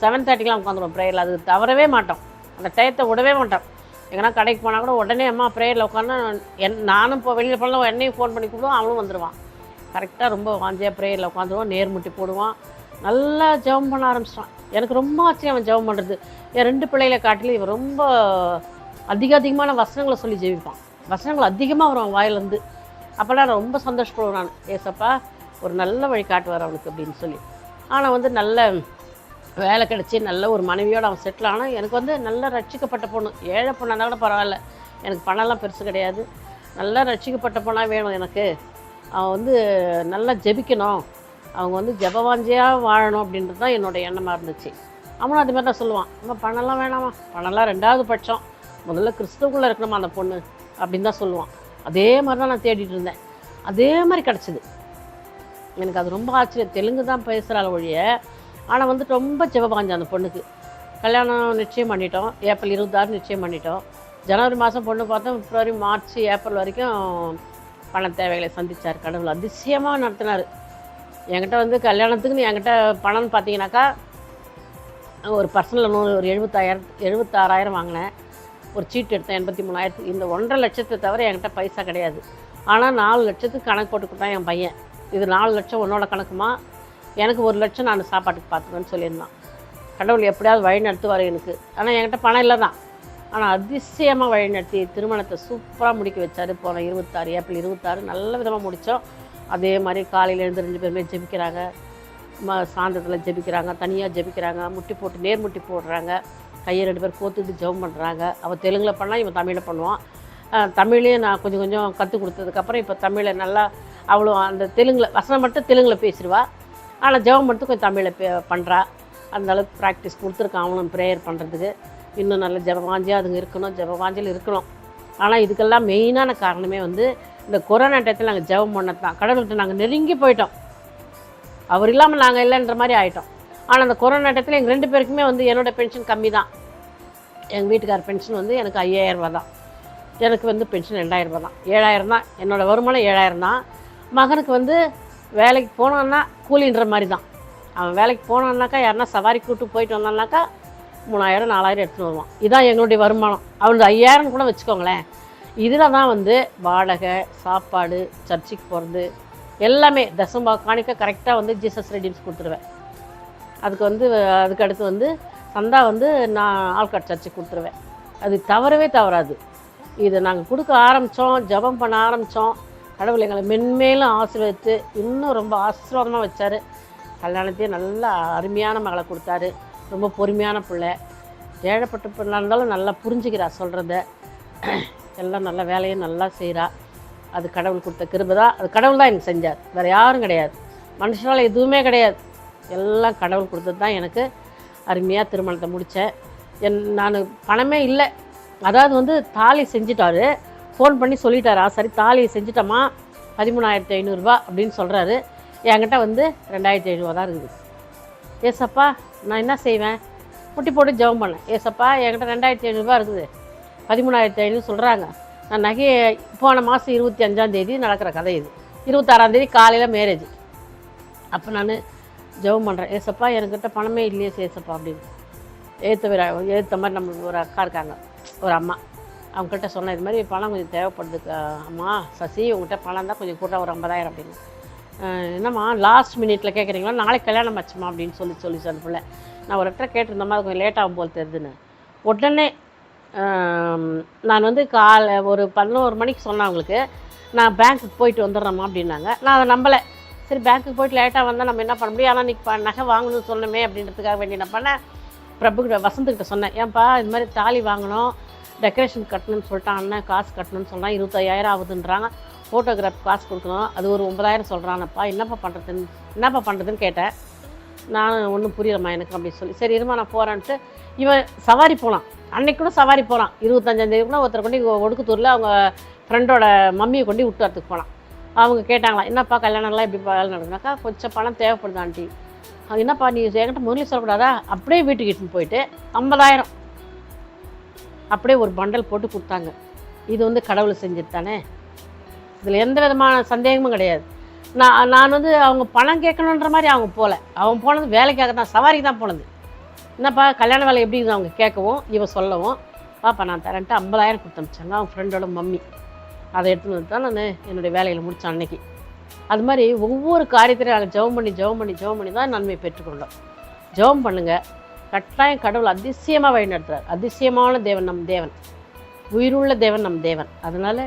7:30 உட்காந்துருவோம் ப்ரேயரில். அது தவறவே மாட்டோம், அந்த டயத்தை விடவே மாட்டோம். எங்கன்னா கடைக்கு போனால் கூட உடனே அம்மா ப்ரேயரில் உட்காந்து நானும் இப்போ வெளியில் போனால் என்னையும் ஃபோன் பண்ணி கூப்பிடுவோம், அவனும் வந்துடுவான். கரெக்டாக ரொம்ப வாஞ்சியாக ப்ரேயரில் உட்காந்துருவான், நேர்முட்டி போடுவான், நல்லா ஜெபம் பண்ண ஆரம்பிச்சிட்டான். எனக்கு ரொம்ப ஆச்சரியம் அவன் ஜெபம் பண்ணுறது. என் 2 பிள்ளைகளை காட்டிலும் இவன் ரொம்ப அதிகமான வசனங்களை சொல்லி ஜெபிப்பான். வசனங்கள் அதிகமாக வரும் அவன் வாயிலேருந்து. அப்போல்லாம் நான் ரொம்ப சந்தோஷப்படுவேன். நான் ஏசப்பா ஒரு நல்ல வழி காட்டுவார் அவனுக்கு அப்படின்னு சொல்லி. ஆனால் வந்து நல்ல வேலை கிடச்சி நல்ல ஒரு மனைவியோடு அவன் செட்டில் ஆனால் எனக்கு வந்து நல்ல ரட்சிக்கப்பட்ட பொண்ணு, ஏழை பொண்ணாக கூட பரவாயில்ல, எனக்கு பணம்லாம் பெருசு கிடையாது, நல்லா ரட்சிக்கப்பட்ட பொண்ணாக வேணும் எனக்கு. அவன் வந்து நல்லா ஜெபிக்கணும், அவங்க வந்து ஜெபவாஞ்சியாக வாழணும் அப்படின்றது தான் என்னோடய எண்ணமாக இருந்துச்சு. அவனும் அது மாதிரி தான் சொல்லுவான், நம்ம பணம்லாம் வேணாமா, பணம்லாம் 2வது பட்சம், முதல்ல கிறிஸ்துவுக்குள்ளே இருக்கணுமா அந்த பொண்ணு அப்படின்னு தான் சொல்லுவான். அதே மாதிரி தான் நான் தேடிட்டு இருந்தேன், அதே மாதிரி கிடச்சிது. எனக்கு அது ரொம்ப ஆச்சரியம். தெலுங்கு தான் பேசுகிறாள் ஒழிய, ஆனால் வந்துட்டு ரொம்ப ஜெபவாஞ்சம் அந்த பொண்ணுக்கு. கல்யாணம் நிச்சயம் பண்ணிட்டோம், ஏப்ரல் 26 நிச்சயம் பண்ணிட்டோம். ஜனவரி மாதம் பொண்ணு பார்த்தோம், பிப்ரவரி, மார்ச், ஏப்ரல் வரைக்கும் பண தேவைகளை சந்தித்தார். கடவுள் அதிசயமாக நடத்தினார். என்கிட்ட வந்து கல்யாணத்துக்குன்னு என்கிட்ட பணம்னு பார்த்தீங்கன்னாக்கா ஒரு பர்சனல் லோன் ஒரு 76,000 வாங்கினேன். ஒரு சீட்டு எடுத்தேன் 83,000. இந்த 1.5 லட்சத்தை தவிர என்கிட்ட பைசா கிடையாது. ஆனால் 4 லட்சத்துக்கு கணக்கு போட்டுக்கிட்டான் என் பையன். இது 4 லட்சம் உன்னோட கணக்குமா, எனக்கு 1 லட்சம் நான் சாப்பாட்டுக்கு பார்த்துக்கணும்னு சொல்லியிருந்தான். கடவுள் எப்படியாவது வழி நடத்துவார் எனக்கு. ஆனால் என்கிட்ட பணம் இல்லை தான். ஆனால் அதிசயமாக வழி நடத்தி திருமணத்தை சூப்பராக முடிக்க வச்சார். போன ஏப்ரல் 26 நல்ல விதமாக முடித்தோம். அதே மாதிரி காலையில் எழுந்து 2 பேருமே ஜெபிக்கிறாங்க, சாயந்தரத்தில் ஜெபிக்கிறாங்க, தனியாக ஜெபிக்கிறாங்க, முட்டி போட்டு நேர்முட்டி போடுறாங்க, கையை 2 பேர் கோத்துட்டு ஜெபம் பண்ணுறாங்க. அவள் தெலுங்கில் பண்ணால் இவன் தமிழில் பண்ணுவான். தமிழையும் நான் கொஞ்சம் கொஞ்சம் கற்றுக் கொடுத்ததுக்கப்புறம் இப்போ தமிழை நல்லா அவ்வளோ அந்த தெலுங்கில் வசனம் மட்டும் தெலுங்கில் பேசிடுவா. ஆனால் ஜெபம் மட்டும் கொஞ்சம் தமிழில் பண்ணுறா. அந்த அளவுக்கு ப்ராக்டிஸ் கொடுத்துருக்கான் அவனும் ப்ரேயர் பண்ணுறதுக்கு. இன்னும் நல்ல ஜெபவாஞ்சியாக அதுங்க இருக்கணும், ஜெபவாஞ்சியில் இருக்கணும். ஆனால் இதுக்கெல்லாம் மெயினான காரணமே வந்து இந்த கொரோனா டயத்தில் நாங்கள் ஜெபம் பண்ணது தான். கடவுள்கிட்ட நாங்கள் நெருங்கி போயிட்டோம். அவர் இல்லாமல் நாங்கள் இல்லைன்ற மாதிரி ஆகிட்டோம். ஆனால் அந்த கொரோனா டயத்தில் எங்கள் 2 பேருக்குமே வந்து என்னோடய பென்ஷன் கம்மி தான். எங்கள் வீட்டுக்கார பென்ஷன் வந்து எனக்கு 5000 ரூபா தான். எனக்கு வந்து பென்ஷன் 2000 ரூபா தான். 7000 தான் என்னோடய வருமானம். 7000 தான். மகனுக்கு வந்து வேலைக்கு போனான்னா கூலின்ற மாதிரி தான். அவன் வேலைக்கு போனான்னாக்கா யாருன்னா சவாரி கூட்டு போயிட்டு வந்தான்னாக்கா 3000 4000 எடுத்துகிட்டு வருவான். இதுதான் எங்களுடைய வருமானம். அவனுக்கு 5000 கூட வச்சுக்கோங்களேன். இதில் தான் வந்து வாடகை, சாப்பாடு, சர்ச்சுக்கு போகிறது எல்லாமே தசம்பா காணிக்க கரெக்டாக வந்து ஜீசஸ் ரெடீம்ஸ் கொடுத்துருவேன். அதுக்கு வந்து அதுக்கு அடுத்து வந்து சந்தா வந்து நான் ஆல்காட் சர்ச்சுக்கு கொடுத்துருவேன். அது தவறவே தவறாது. இதை நாங்கள் கொடுக்க ஆரம்பித்தோம், ஜெபம் பண்ண ஆரம்பித்தோம். கடவுள் எங்களை மென்மேலும் ஆசீர்வதித்து இன்னும் ரொம்ப ஆசீர்வாதமாக வச்சார். கல்யாணத்தையும் நல்லா அருமையான மகளை கொடுத்தாரு. ரொம்ப பொறுமையான பிள்ளை. ஏழைப்பட்ட பிள்ளை இருந்தாலும் நல்லா புரிஞ்சுக்கிறா சொல்கிறத. எல்லாம் நல்ல வேலையும் நல்லா செய்கிறா. அது கடவுள் கொடுத்த கிருபை தான். அது கடவுள் தான் எனக்கு செஞ்சார், வேறு யாரும் கிடையாது. மனுஷனால் எதுவுமே கிடையாது. எல்லாம் கடவுள் கொடுத்தது தான். எனக்கு அருமையாக திருமணத்தை முடித்தேன். நான் பணமே இல்லை. அதாவது வந்து தாலி செஞ்சுட்டாரு. ஃபோன் பண்ணி சொல்லிட்டாரா, சரி தாலி செஞ்சுட்டோமா 13500 ரூபா அப்படின்னு சொல்கிறாரு. என்கிட்ட வந்து 2500 தான் இருக்குது. ஏசப்பா நான் என்ன செய்வேன்? முட்டி போட்டு ஜெபம் பண்ணேன். ஏசப்பா என்கிட்ட 2500 ரூபா இருக்குது, 13500 சொல்கிறாங்க. நான் நகையை போன மாதம் 25ஆம் நடக்கிற கதை இது. 26ஆம் காலையில் மேரேஜ். அப்போ நான் ஜெபம் பண்ணுறேன். ஏசப்பா என்கிட்ட பணமே இல்லையே ஏசப்பா அப்படின்னு. ஏற்ற மாதிரி நம்மளுக்கு ஒரு அக்கா இருக்காங்க, ஒரு அம்மா. அவங்ககிட்ட சொன்னேன், இது மாதிரி பணம் கொஞ்சம் தேவைப்படுது அம்மா சசி, உங்கள்கிட்ட பணம் தான் கொஞ்சம் கூட ஒரு 50000 அப்படின்னு. என்னம்மா லாஸ்ட் மினிட்டில் கேட்குறீங்களா? நாளைக்கு கல்யாணம் ஆச்சுமா அப்படின்னு சொல்லி அந்த பிள்ளை. நான் ஒரு இடத்துல கேட்டிருந்தோம்மா, அது கொஞ்சம் லேட்டாகும் போல் தெரியுதுன்னு. உடனே நான் வந்து ஒரு 11 மணிக்கு சொன்னேன் அவங்களுக்கு, நான் பேங்க்குக்கு போயிட்டு வந்துடுறேம்மா அப்படின்னாங்க. நான் அதை நம்பலை. சரி பேங்க்குக்கு போயிட்டு லேட்டாக வந்தால் நம்ம என்ன பண்ண முடியும், ஆனால் இன்றைக்கி நகை வாங்கணும்னு சொன்னோமே அப்படின்றதுக்காக வேண்டி என்ன பண்ணேன், பிரபுக்கிட்ட வசந்துக்கிட்ட சொன்னேன், ஏன்ப்பா இது மாதிரி தாலி வாங்கணும், டெக்கரேஷன் கட்டணும்னு சொல்லிட்டான், அண்ணன் காசு கட்டணும்னு சொன்னால் 25000 ஆகுதுன்றாங்க, ஃபோட்டோகிராஃப் காசு கொடுக்கணும், அது ஒரு 9000 சொல்கிறானப்பா, என்னப்பா பண்ணுறதுன்னு கேட்டேன். நான் ஒன்றும் புரியலம்மா எனக்கு அப்படின்னு சொல்லி, சரி இருமா நான் போகிறேன்ட்டு இவன் சவாரி போனான். அன்னைக்கு கூட சவாரி போகிறான். 25ஆம் கூட ஒருத்தர் கொண்டு ஒடுக்குத்தூரில் அவங்க ஃப்ரெண்டோட மம்மியை கொண்டு விட்டு வரத்துக்கு போனான். அவங்க கேட்டாங்களா, என்னப்பா கல்யாணம்லாம் எப்படி நடக்குனாக்கா, கொஞ்சம் பணம் தேவைப்படுது ஆண்டி. என்னப்பா நீ என்கிட்ட முதல்ல சொல்லக்கூடாதா, அப்படியே வீட்டுக்கு இட்டுன்னு போயிட்டு 50000 அப்படியே ஒரு பண்டல் போட்டு கொடுத்தாங்க. இது வந்து கடவுள் செஞ்சது தானே, இதில் எந்த விதமான சந்தேகமும் கிடையாது. நான் வந்து அவங்க பணம் கேட்கணுன்ற மாதிரி அவங்க போகல. அவன் போனது வேலைக்காக தான், சவாரிக்கு தான் போனது. என்னப்பா கல்யாண வேலை எப்படி இருக்குது அவங்க கேட்கவும் இவன் சொல்லவும், பாப்பா நான் தரேன்ட்டு 50000 கொடுத்து அனுப்பிச்சாங்க அவங்க ஃப்ரெண்டோட மம்மி. அதை எடுத்துன்னு வந்து தான் நான் என்னுடைய வேலையில் முடித்தேன் அன்னைக்கு. அது மாதிரி ஒவ்வொரு காரியத்திலையும் நாங்கள் ஜெபம் பண்ணி தான் நன்மை பெற்றுக்கொண்டோம். ஜெபம் பண்ணுங்கள், கட்டாயம் கடவுள் அதிசயமாக வழிநடத்துகிறார். அதிசயமான தேவன் நம் தேவன், உயிருள்ள தேவன் நம் தேவன். அதனால்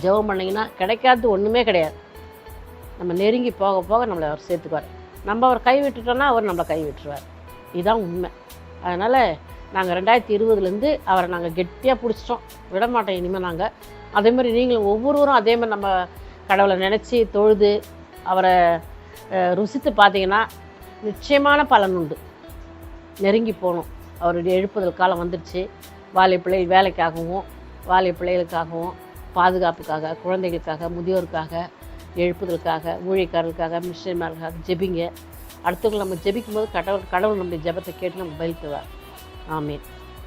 ஜெபம் பண்ணிங்கன்னா கிடைக்காது ஒன்றுமே கிடையாது. நம்ம நெருங்கி போக போக நம்மளை அவர் சேர்த்துக்குவார். நம்ம அவர் கை விட்டுட்டோன்னா அவர் நம்மளை கை விட்டுருவார். இதுதான் உண்மை. அதனால் நாங்கள் 2020 அவரை நாங்கள் கெட்டியாக பிடிச்சிட்டோம், விடமாட்டோம் இனிமேல் நாங்கள். அதே மாதிரி நீங்களும் ஒவ்வொருவரும் அதே மாதிரி நம்ம கடவுளை நினச்சி தொழுது அவரை ருசித்து பார்த்தீங்கன்னா நிச்சயமான பலன் உண்டு. நெருங்கி போகணும். அவருடைய எழுப்புதல் காலம் வந்துடுச்சு. வாலிப்பிள்ளை வேலைக்காகவும், வாலிப்பிள்ளைகளுக்காகவும், பாதுகாப்புக்காக, குழந்தைகளுக்காக, முதியோருக்காக, எழுப்புதலுக்காக, ஊழியக்காரர்களுக்காக, மிஷினரிக்காக ஜெபிங்க. அடுத்தவங்களை நம்ம ஜெபிக்கும் போது கடவுள் நம்முடைய ஜெபத்தை கேட்டு நம்ம பதில் தருவார். ஆமீன்.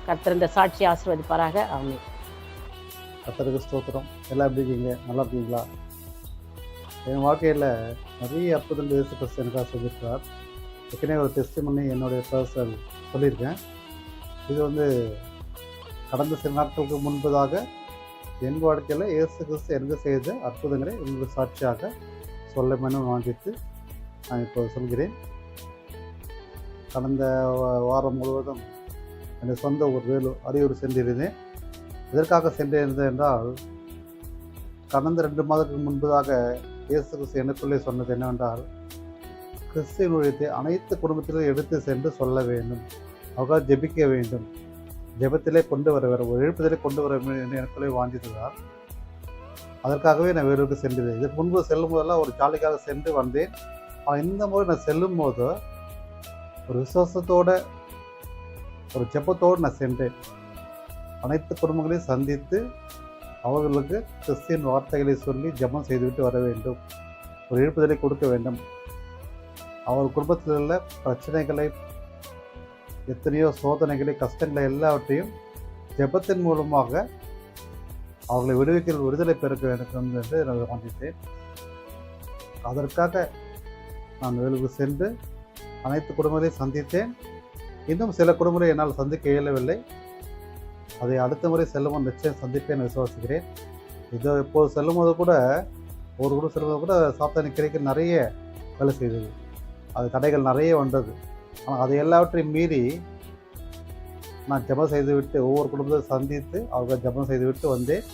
கர்த்தர் இந்த சாட்சியை ஆசீர்வதிப்பாராக. ஆமீன். கர்த்தருக்கு ஸ்தோத்திரம். எல்லாம் எப்படி இருக்கீங்க? நல்லா இருக்கீங்களா? என் வாழ்க்கையில் நிறைய அற்புதங்கள் இயேசு கிறிஸ்து எனக்காக செஞ்சிருக்கார். ஏற்கனவே ஒரு டெஸ்டிமனி என்னுடைய பர்சனல் சொல்லியிருக்கேன். இது வந்து கடந்த சில நாட்களுக்கு முன்பதாக என் வாழ்க்கையில் இயேசு கிறிஸ்து எனக்கு செய்த அற்புதங்களை உங்களுக்கு சாட்சியாக சொல்ல வேண்டும் வாங்கிட்டு நான் இப்போ சொல்கிறேன். கடந்த வாரம் முழுவதும் என்னுடைய சொந்த ஊர் வேலூர் அரியூர் சென்றிருந்தேன். எதற்காக சென்றிருந்தேன் என்றால், கடந்த 2 மாதத்துக்கு முன்பதாக இயேசு கிறிஸ்து எனக்குள்ளே சொன்னது என்னவென்றால், கிறிஸ்துவின் ஊழியத்தை அனைத்து குடும்பத்திலும் எடுத்து சென்று சொல்ல வேண்டும், அவர்கள் ஜெபிக்க வேண்டும். ஜெபத்திலே கொண்டு வர வேறு ஒரு எழுப்பதிலே கொண்டு வர வேண்டும் என்று எனக்குள்ளே வாஞ்சித்ததால் அதற்காகவே நான் வேலூருக்கு சென்றேன். இதற்கு முன்பு செல்லும் போதெல்லாம் ஒரு ஜாலிக்காக சென்று வந்தேன். ஆனால் இந்த முறை நான் செல்லும் போது ஒரு விசுவாசத்தோட ஒரு ஜெபத்தோடு நான் சென்றேன். அனைத்து குடும்பங்களையும் சந்தித்து அவர்களுக்கு கிறிஸ்தியன் வார்த்தைகளை சொல்லி ஜெபம் செய்துவிட்டு வர வேண்டும். ஒரு எழுப்புதலை கொடுக்க வேண்டும். அவர் குடும்பத்தில் உள்ள பிரச்சனைகளை, எத்தனையோ சோதனைகளை, கஷ்டங்களை எல்லாவற்றையும் ஜெபத்தின் மூலமாக அவர்களை விடுதலை பெருக்க வேண்டும் என்று நான் வாஞ்சித்தேன். அதற்காக நான் வேலூருக்கு சென்று அனைத்து குடும்பங்களையும் சந்தித்தேன். இன்னும் சில குடும்பங்களை என்னால் சந்திக்க இயலவில்லை. அதை அடுத்த முறை செல்லும்போது நிச்சயம் சந்திப்பேன் விசுவாசிக்கிறேன். இதோ இப்போது செல்லும்போது கூட ஒரு குடும்பம் செல்லும்போது கூட சாத்தானி கிடைக்க நிறைய வேலை செய்தது. அது தடைகள் நிறைய வந்தது. ஆனால் அதை எல்லாவற்றையும் மீறி நான் ஜெபம் செய்துவிட்டு ஒவ்வொரு குடும்பத்தையும் சந்தித்து அவங்க ஜெபம் செய்துவிட்டு வந்தேன்.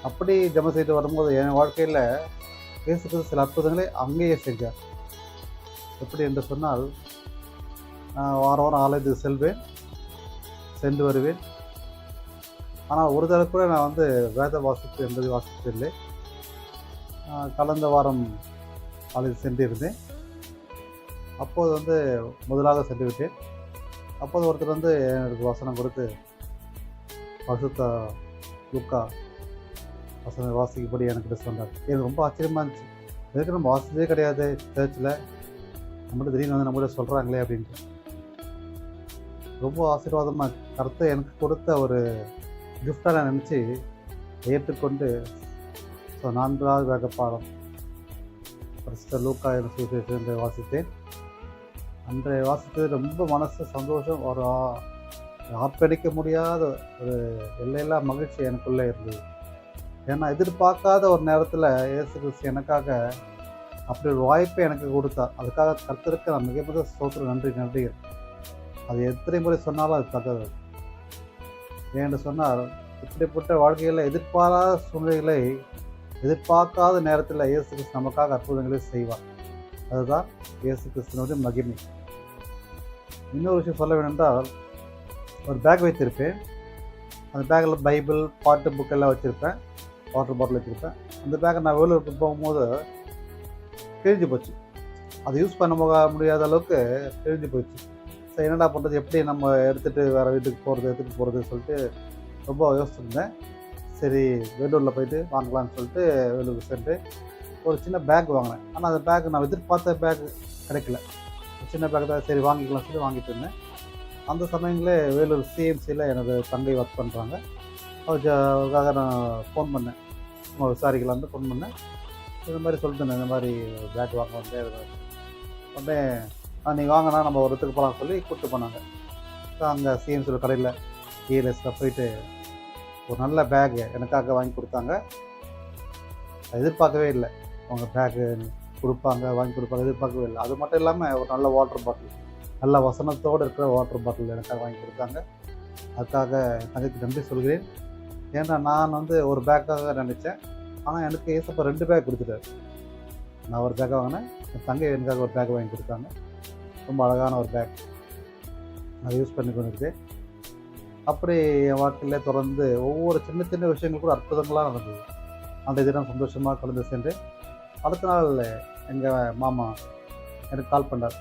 அப்படி ஜெபம் செய்து வரும்போது என் வாழ்க்கையில் இயேசு கிறிஸ்து சில அற்புதங்களை அங்கேயே செஞ்சார். எப்படி என்று சொன்னால், நான் வாரம் வாரம் ஆலயத்துக்கு சென்று வருவேன். ஆனால் ஒரு தடவை கூட நான் வேத வாசிப்பு என்பது வாசிப்பதில்லை. கடந்த வாரம் ஆலயத்துக்கு சென்றிருந்தேன். அப்போது முதலாக சென்று விட்டேன். அப்போது ஒருத்தர் எனக்கு வசனம் கொடுத்து பரிசுத்த லூக்கா வசனம் வாசிக்கப்படி எனக்கு சொன்னார். எனக்கு ரொம்ப ஆச்சரியமாக இருந்துச்சு. எதுக்கு நம்ம வாசித்ததே கிடையாது சர்ச்சில், நம்மகிட்ட திடீர்னு நம்மகிட்ட சொல்கிறாங்களே அப்படின்ட்டு. ரொம்ப ஆசீர்வாதமாக கருத்தை எனக்கு கொடுத்த ஒரு கிஃப்டாக நான் நினச்சி ஏற்றுக்கொண்டு 4வது வேக பாடம் பரிசுத்த லூக்கா என்ற சுவிசேஷத்தை வாசித்தேன். அன்றைய வாசித்தது ரொம்ப மனசு சந்தோஷம், ஒரு ஆர்ப்பரிக்க முடியாத ஒரு எல்லையில்லா மகிழ்ச்சி எனக்குள்ளே இருந்தது. ஏன்னா எதிர்பார்க்காத ஒரு நேரத்தில் இயேசு கிறிஸ்து எனக்காக அப்படி ஒரு வாய்ப்பை எனக்கு கொடுத்தார். அதுக்காக கர்த்தருக்கு நான் மிகப்பெரிய ஸ்தோத்திரம், நன்றி. அது எத்தனை முறை சொன்னாலும் அது தகவல். ஏன்னு சொன்னால், இப்படிப்பட்ட வாழ்க்கையில் எதிர்பாராத சூழ்நிலைகளை எதிர்பார்க்காத நேரத்தில் இயேசு கிறிஸ்து நமக்காக அற்புதங்களை செய்வார். அதுதான் இயேசு கிறிஸ்துவனுடைய மகிமை. இன்னொரு விஷயம் சொல்ல வேணுமென்றால், ஒரு பேக் வைத்திருப்பேன். அந்த பேக்கில் பைபிள், பாட்டு புக்கெல்லாம் வச்சுருப்பேன், வாட்டர் பாட்டில் வச்சுருப்பேன். அந்த பேக்கை நான் வேலூருக்கு போகும்போது கிழிஞ்சு போச்சு. அதை யூஸ் பண்ண முடியாத அளவுக்கு கிழிஞ்சு போச்சு. சரி, என்னடா பண்ணுறது, எப்படி நம்ம எடுத்துகிட்டு வேறு வீட்டுக்கு எடுத்துகிட்டு போகிறது சொல்லிட்டு ரொம்ப யோசிச்சுருந்தேன். சரி, வேலூரில் போயிட்டு வாங்கலான்னு சொல்லிட்டு வேலூருக்கு சென்று ஒரு சின்ன பேக் வாங்கினேன். ஆனால் அந்த பேக் நான் எதிர்பார்த்த பேக் கிடைக்கல. சின்ன பேக் தான், சரி வாங்கிக்கலாம் சொல்லி வாங்கிட்டு இருந்தேன். அந்த சமயங்களே வேலூர் சிஎம்சியில் எனது தங்கை ஒர்க் பண்ணுறாங்க. அவருக்காக நான் ஃபோன் பண்ணேன், விசாரிக்கலான்னு ஃபோன் பண்ணேன். இந்த மாதிரி சொல்லிட்டு இந்த மாதிரி பேக் வாங்க உடனே நீங்கள் வாங்கினா நம்ம ஒரு இடத்துக்கு போகலாம் சொல்லி கூப்பிட்டு போனாங்க. அங்கே சிஎம்சியில் கடையில் இஎல்எஸில் போயிட்டு ஒரு நல்ல பேக்கு எனக்காக வாங்கி கொடுத்தாங்க. எதிர்பார்க்கவே இல்லை, அவங்க பேக்கு வாங்கி கொடுப்பாங்க, எதிர்பார்க்கவே இல்லை. அது மட்டும் இல்லாமல் ஒரு நல்ல வாட்டர் பாட்டில், நல்ல வசனத்தோடு இருக்கிற வாட்டர் பாட்டில் எனக்காக வாங்கி கொடுத்தாங்க. அதுக்காக என் தங்கைக்கு நன்றி சொல்கிறேன். ஏன்னா நான் ஒரு பேக்காக நினச்சேன், ஆனால் எனக்கு ஏசப்பா 2 பேக் கொடுத்துட்டாரு. நான் ஒரு பேக்கை வாங்கினேன், என் தங்கை எனக்காக ஒரு பேக் வாங்கி கொடுத்தாங்க. ரொம்ப அழகான ஒரு பேக், அதை யூஸ் பண்ணி கொண்டிருக்கேன். அப்படி என் வாழ்க்கையில் தொடர்ந்து ஒவ்வொரு சின்ன சின்ன விஷயங்கள் கூட அற்புதங்களாக நடந்தது. அந்த தினம் சந்தோஷமாக கலந்து சென்று அடுத்த நாள் எங்கள் மாமா எனக்கு கால் பண்ணார்.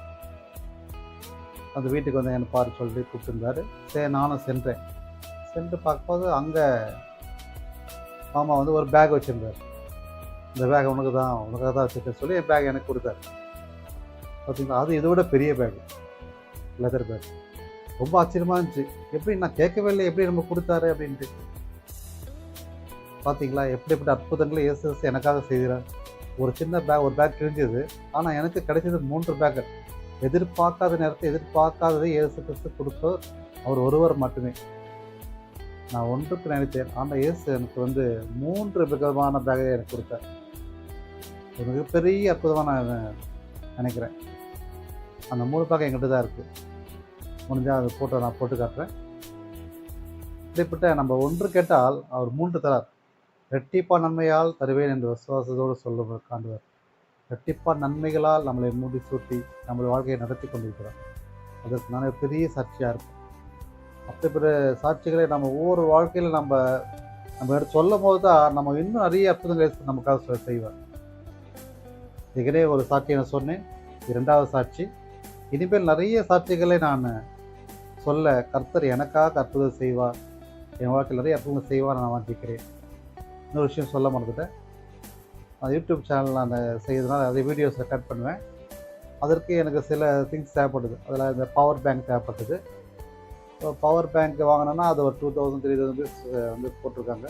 அந்த வீட்டுக்கு என்னை பாரு சொல்லி கூப்பிட்டுருந்தார். சரி, நானும் சென்று பார்க்கும்போது அங்கே மாமா ஒரு பேக் வச்சுருந்தார். இந்த பேக் உனக்காக தான் வச்சுருக்கேன் சொல்லி என் பேக் எனக்கு கொடுத்தாரு. பார்த்தீங்களா, அது இதை விட பெரிய பேக், லெதர் பேக். ரொம்ப ஆச்சரியமாக இருந்துச்சு. எப்படி நான் கேட்கவே இல்லை, எப்படி நம்ம கொடுத்தாரு அப்படின்ட்டு. பார்த்தீங்களா, எப்படிப்பட்ட அற்புதங்களை இயேசு எனக்காக செய்கிறார். ஒரு சின்ன ஒரு பேக் கிழிஞ்சது, ஆனால் எனக்கு கிடைச்சது 3 பேக். எதிர்பார்க்காத நேரத்தை எதிர்பார்க்காததை இயேசு கிறிஸ்து கொடுக்க அவர் ஒருவர் மட்டுமே. நான் ஒன்றுக்கு நினைத்தேன், ஆனால் இயேசு எனக்கு 3 விதமான பேக்கை எனக்கு கொடுத்தார். ஒரு மிகப்பெரிய அற்புதமாக நான் நினைக்கிறேன். அந்த 3 பேக் எங்கிட்ட தான் இருக்குது. முடிஞ்சால் அது ஃபோட்டோ நான் போட்டு காட்டுறேன். இப்படிப்பட்ட நம்ம ஒன்று கேட்டால் அவர் 3 தரார். ரெட்டிப்பா நன்மையால் தருவேன் என்று விசுவாசத்தோடு சொல்ல காண்டுவார். ரெட்டிப்பா நன்மைகளால் நம்மளை மூடி சூட்டி நம்மளை வாழ்க்கையை நடத்தி கொண்டிருக்கிறார். அதற்கு நான் பெரிய சாட்சியாக இருப்பேன். அப்படிப்பட்ட சாட்சிகளை நம்ம ஒவ்வொரு வாழ்க்கையில் நம்ம எடுத்து சொல்லும் போது தான் நம்ம இன்னும் நிறைய அற்புதங்களை நமக்காக செய்வார். ஏற்கனவே ஒரு சாட்சியை நான் சொன்னேன், இரண்டாவது சாட்சி. இனிமேல் நிறைய சாட்சிகளை நான் சொல்ல கர்த்தர் எனக்காக அற்புதம் செய்வார், என் வாழ்க்கையில் நிறைய அற்புதம் செய்வார் நான் வாங்கிக்கிறேன். இன்னொரு விஷயம் சொல்ல மறந்துட்டேன். நான் யூடியூப் சேனல் நான் செய்யறதுனால அதே வீடியோஸ் ரெக்கார்ட் பண்ணுவேன். அதற்கு எனக்கு சில திங்ஸ் தேவைப்படுது. அதில் இந்த பவர் பேங்க் தேவைப்பட்டது. பவர் பேங்க் வாங்கினோன்னா அது ஒரு 2000 3000 ருபீஸ் வந்து போட்டிருக்காங்க.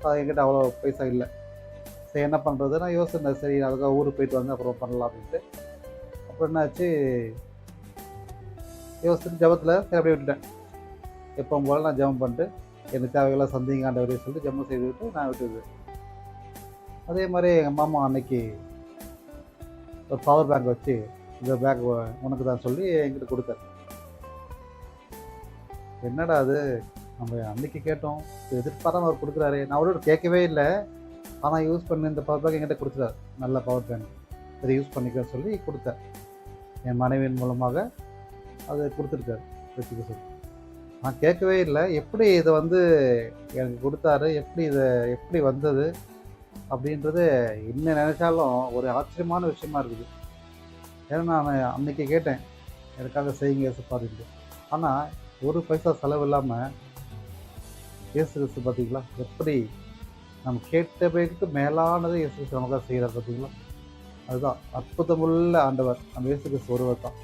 அது என்கிட்ட அவ்வளோ பைசா இல்லை. சரி என்ன பண்ணுறது நான் யோசிச்சேன். சரி அதுக்காக ஊருக்கு போயிட்டு வந்து அப்புறம் பண்ணலாம் அப்படின்ட்டு. அப்புறம் என்னாச்சு, யோசிச்சுட்டு ஜபத்தில் சரி அப்படியே விட்டுட்டேன். எப்போ போல நான் ஜபம் பண்ணிட்டு எனக்கு தேவைகளாக சந்திங்க ஆண்டவரே சொல்லிட்டு ஜபம் செய்து விட்டு நான் விட்டுது. அதே மாதிரி எங்கள் மாமா அன்னைக்கு ஒரு பவர் பேங்க் வச்சு இந்த பேக் உனக்கு தான் சொல்லி என்கிட்ட கொடுத்தாரு. என்னடா அது, நம்ம அன்னைக்கு கேட்டோம், எதிர்பாராம அவர் கொடுக்குறாரு. நான் அவரோட கேட்கவே இல்லை. ஆனால் யூஸ் பண்ணி இந்த பவர் பேங்க் என்கிட்ட கொடுத்துட்டார். நல்ல பவர் பேங்க், இதை யூஸ் பண்ணிக்க சொல்லி கொடுத்தார். என் மனைவியின் மூலமாக அதை கொடுத்துருக்காரு வச்சுக்க சொல்லி. நான் கேட்கவே இல்லை. எப்படி இதை வந்து எனக்கு கொடுத்தாரு, எப்படி வந்தது அப்படின்றது இன்னும் நினச்சாலும் ஒரு ஆச்சரியமான விஷயமா இருக்குது. ஏன்னா நான் அன்றைக்கி கேட்டேன், எனக்காக செய்யுங்க ஏசுப்பாருன்ட்டு. ஆனால் ஒரு பைசா செலவு இல்லாமல் இயேசு கிறிஸ்து பார்த்தீங்களா, எப்படி நம்ம கேட்டவைக்கு மேலானது இயேசு கிறிஸ்து நமக்காக செய்கிறார் பார்த்தீங்களா. அதுதான் அற்புதமுள்ள ஆண்டவர் நம்ம இயேசு கிறிஸ்து ஒருவர் தான்.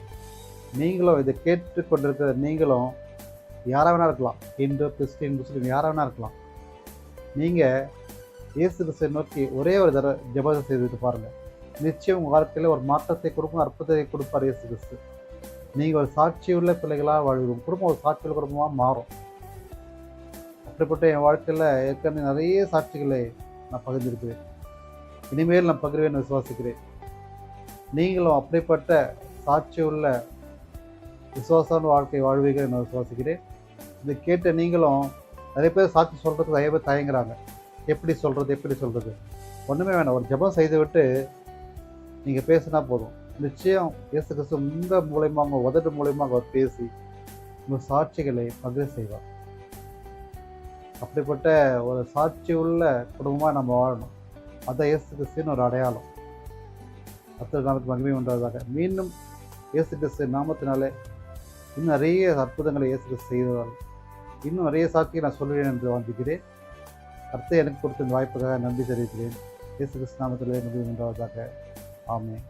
நீங்களும் இதை கேட்டுக்கொண்டிருக்கிற நீங்களும் யாராக வேணா இருக்கலாம், இந்து கிறிஸ்டின் முஸ்லீம் யாராக வேணா இருக்கலாம். நீங்கள் இயேசு கிறிஸ்துவை நோக்கி ஒரே ஒரு தடவை ஜெபம் செய்துட்டு பாருங்கள். நிச்சயம் உங்கள் வாழ்க்கையில் ஒரு மாற்றத்தை கொடுக்கும், அற்புதத்தை கொடுப்பார் இயேசு கிறிஸ்து. நீங்கள் ஒரு சாட்சியுள்ள பிள்ளைகளாக வாழ்வோம், குடும்பம் ஒரு சாட்சியுள்ள குடும்பமாக மாறும். அப்படிப்பட்ட என் வாழ்க்கையில் ஏற்கனவே நிறைய சாட்சிகளை நான் பகிர்ந்திருக்கிறேன். இனிமேல் நான் பகிர்வேன் விசுவாசிக்கிறேன். நீங்களும் அப்படிப்பட்ட சாட்சியுள்ள விசுவாசமான வாழ்க்கை வாழ்வீர்கள் நான் விசுவாசிக்கிறேன். இதை கேட்ட நீங்களும் நிறைய பேர் சாட்சி சொல்கிறதுக்கு நிறைய பேர் தயங்குறாங்க. எப்படி சொல்கிறது ஒன்றுமே வேணாம். ஒரு ஜெபம் செய்து விட்டு நீங்கள் பேசினா போதும். நிச்சயம் இயேசு கிறிஸ்து உங்கள் மூலயமா, உங்கள் உதடு மூலயமா அவர் பேசி உங்கள் சாட்சிகளை பகிர செய்வார். அப்படிப்பட்ட ஒரு சாட்சி உள்ள குடும்பமாக நம்ம வாழணும். அதான் இயேசு கிறிஸ்துவின் ஒரு அடையாளம். அத்தனை நாளுக்கு மகிமை உண்டாவதாக. மீண்டும் இயேசு கிறிஸ்து நாமத்தினாலே இன்னும் நிறைய அற்புதங்களை இயேசு கிறிஸ்து செய்வார். இன்னும் நிறைய சாட்சியை நான் சொல்லுவேன் என்று வாங்கிக்கிறேன். கர்த்தர் எனக்கு கொடுத்த இந்த வாய்ப்புக்காக நன்றி தெரிவிக்கிறேன். இயேசு கிறிஸ்து நாமத்திலே மகிமை உண்டாவதாக. ஆமென்.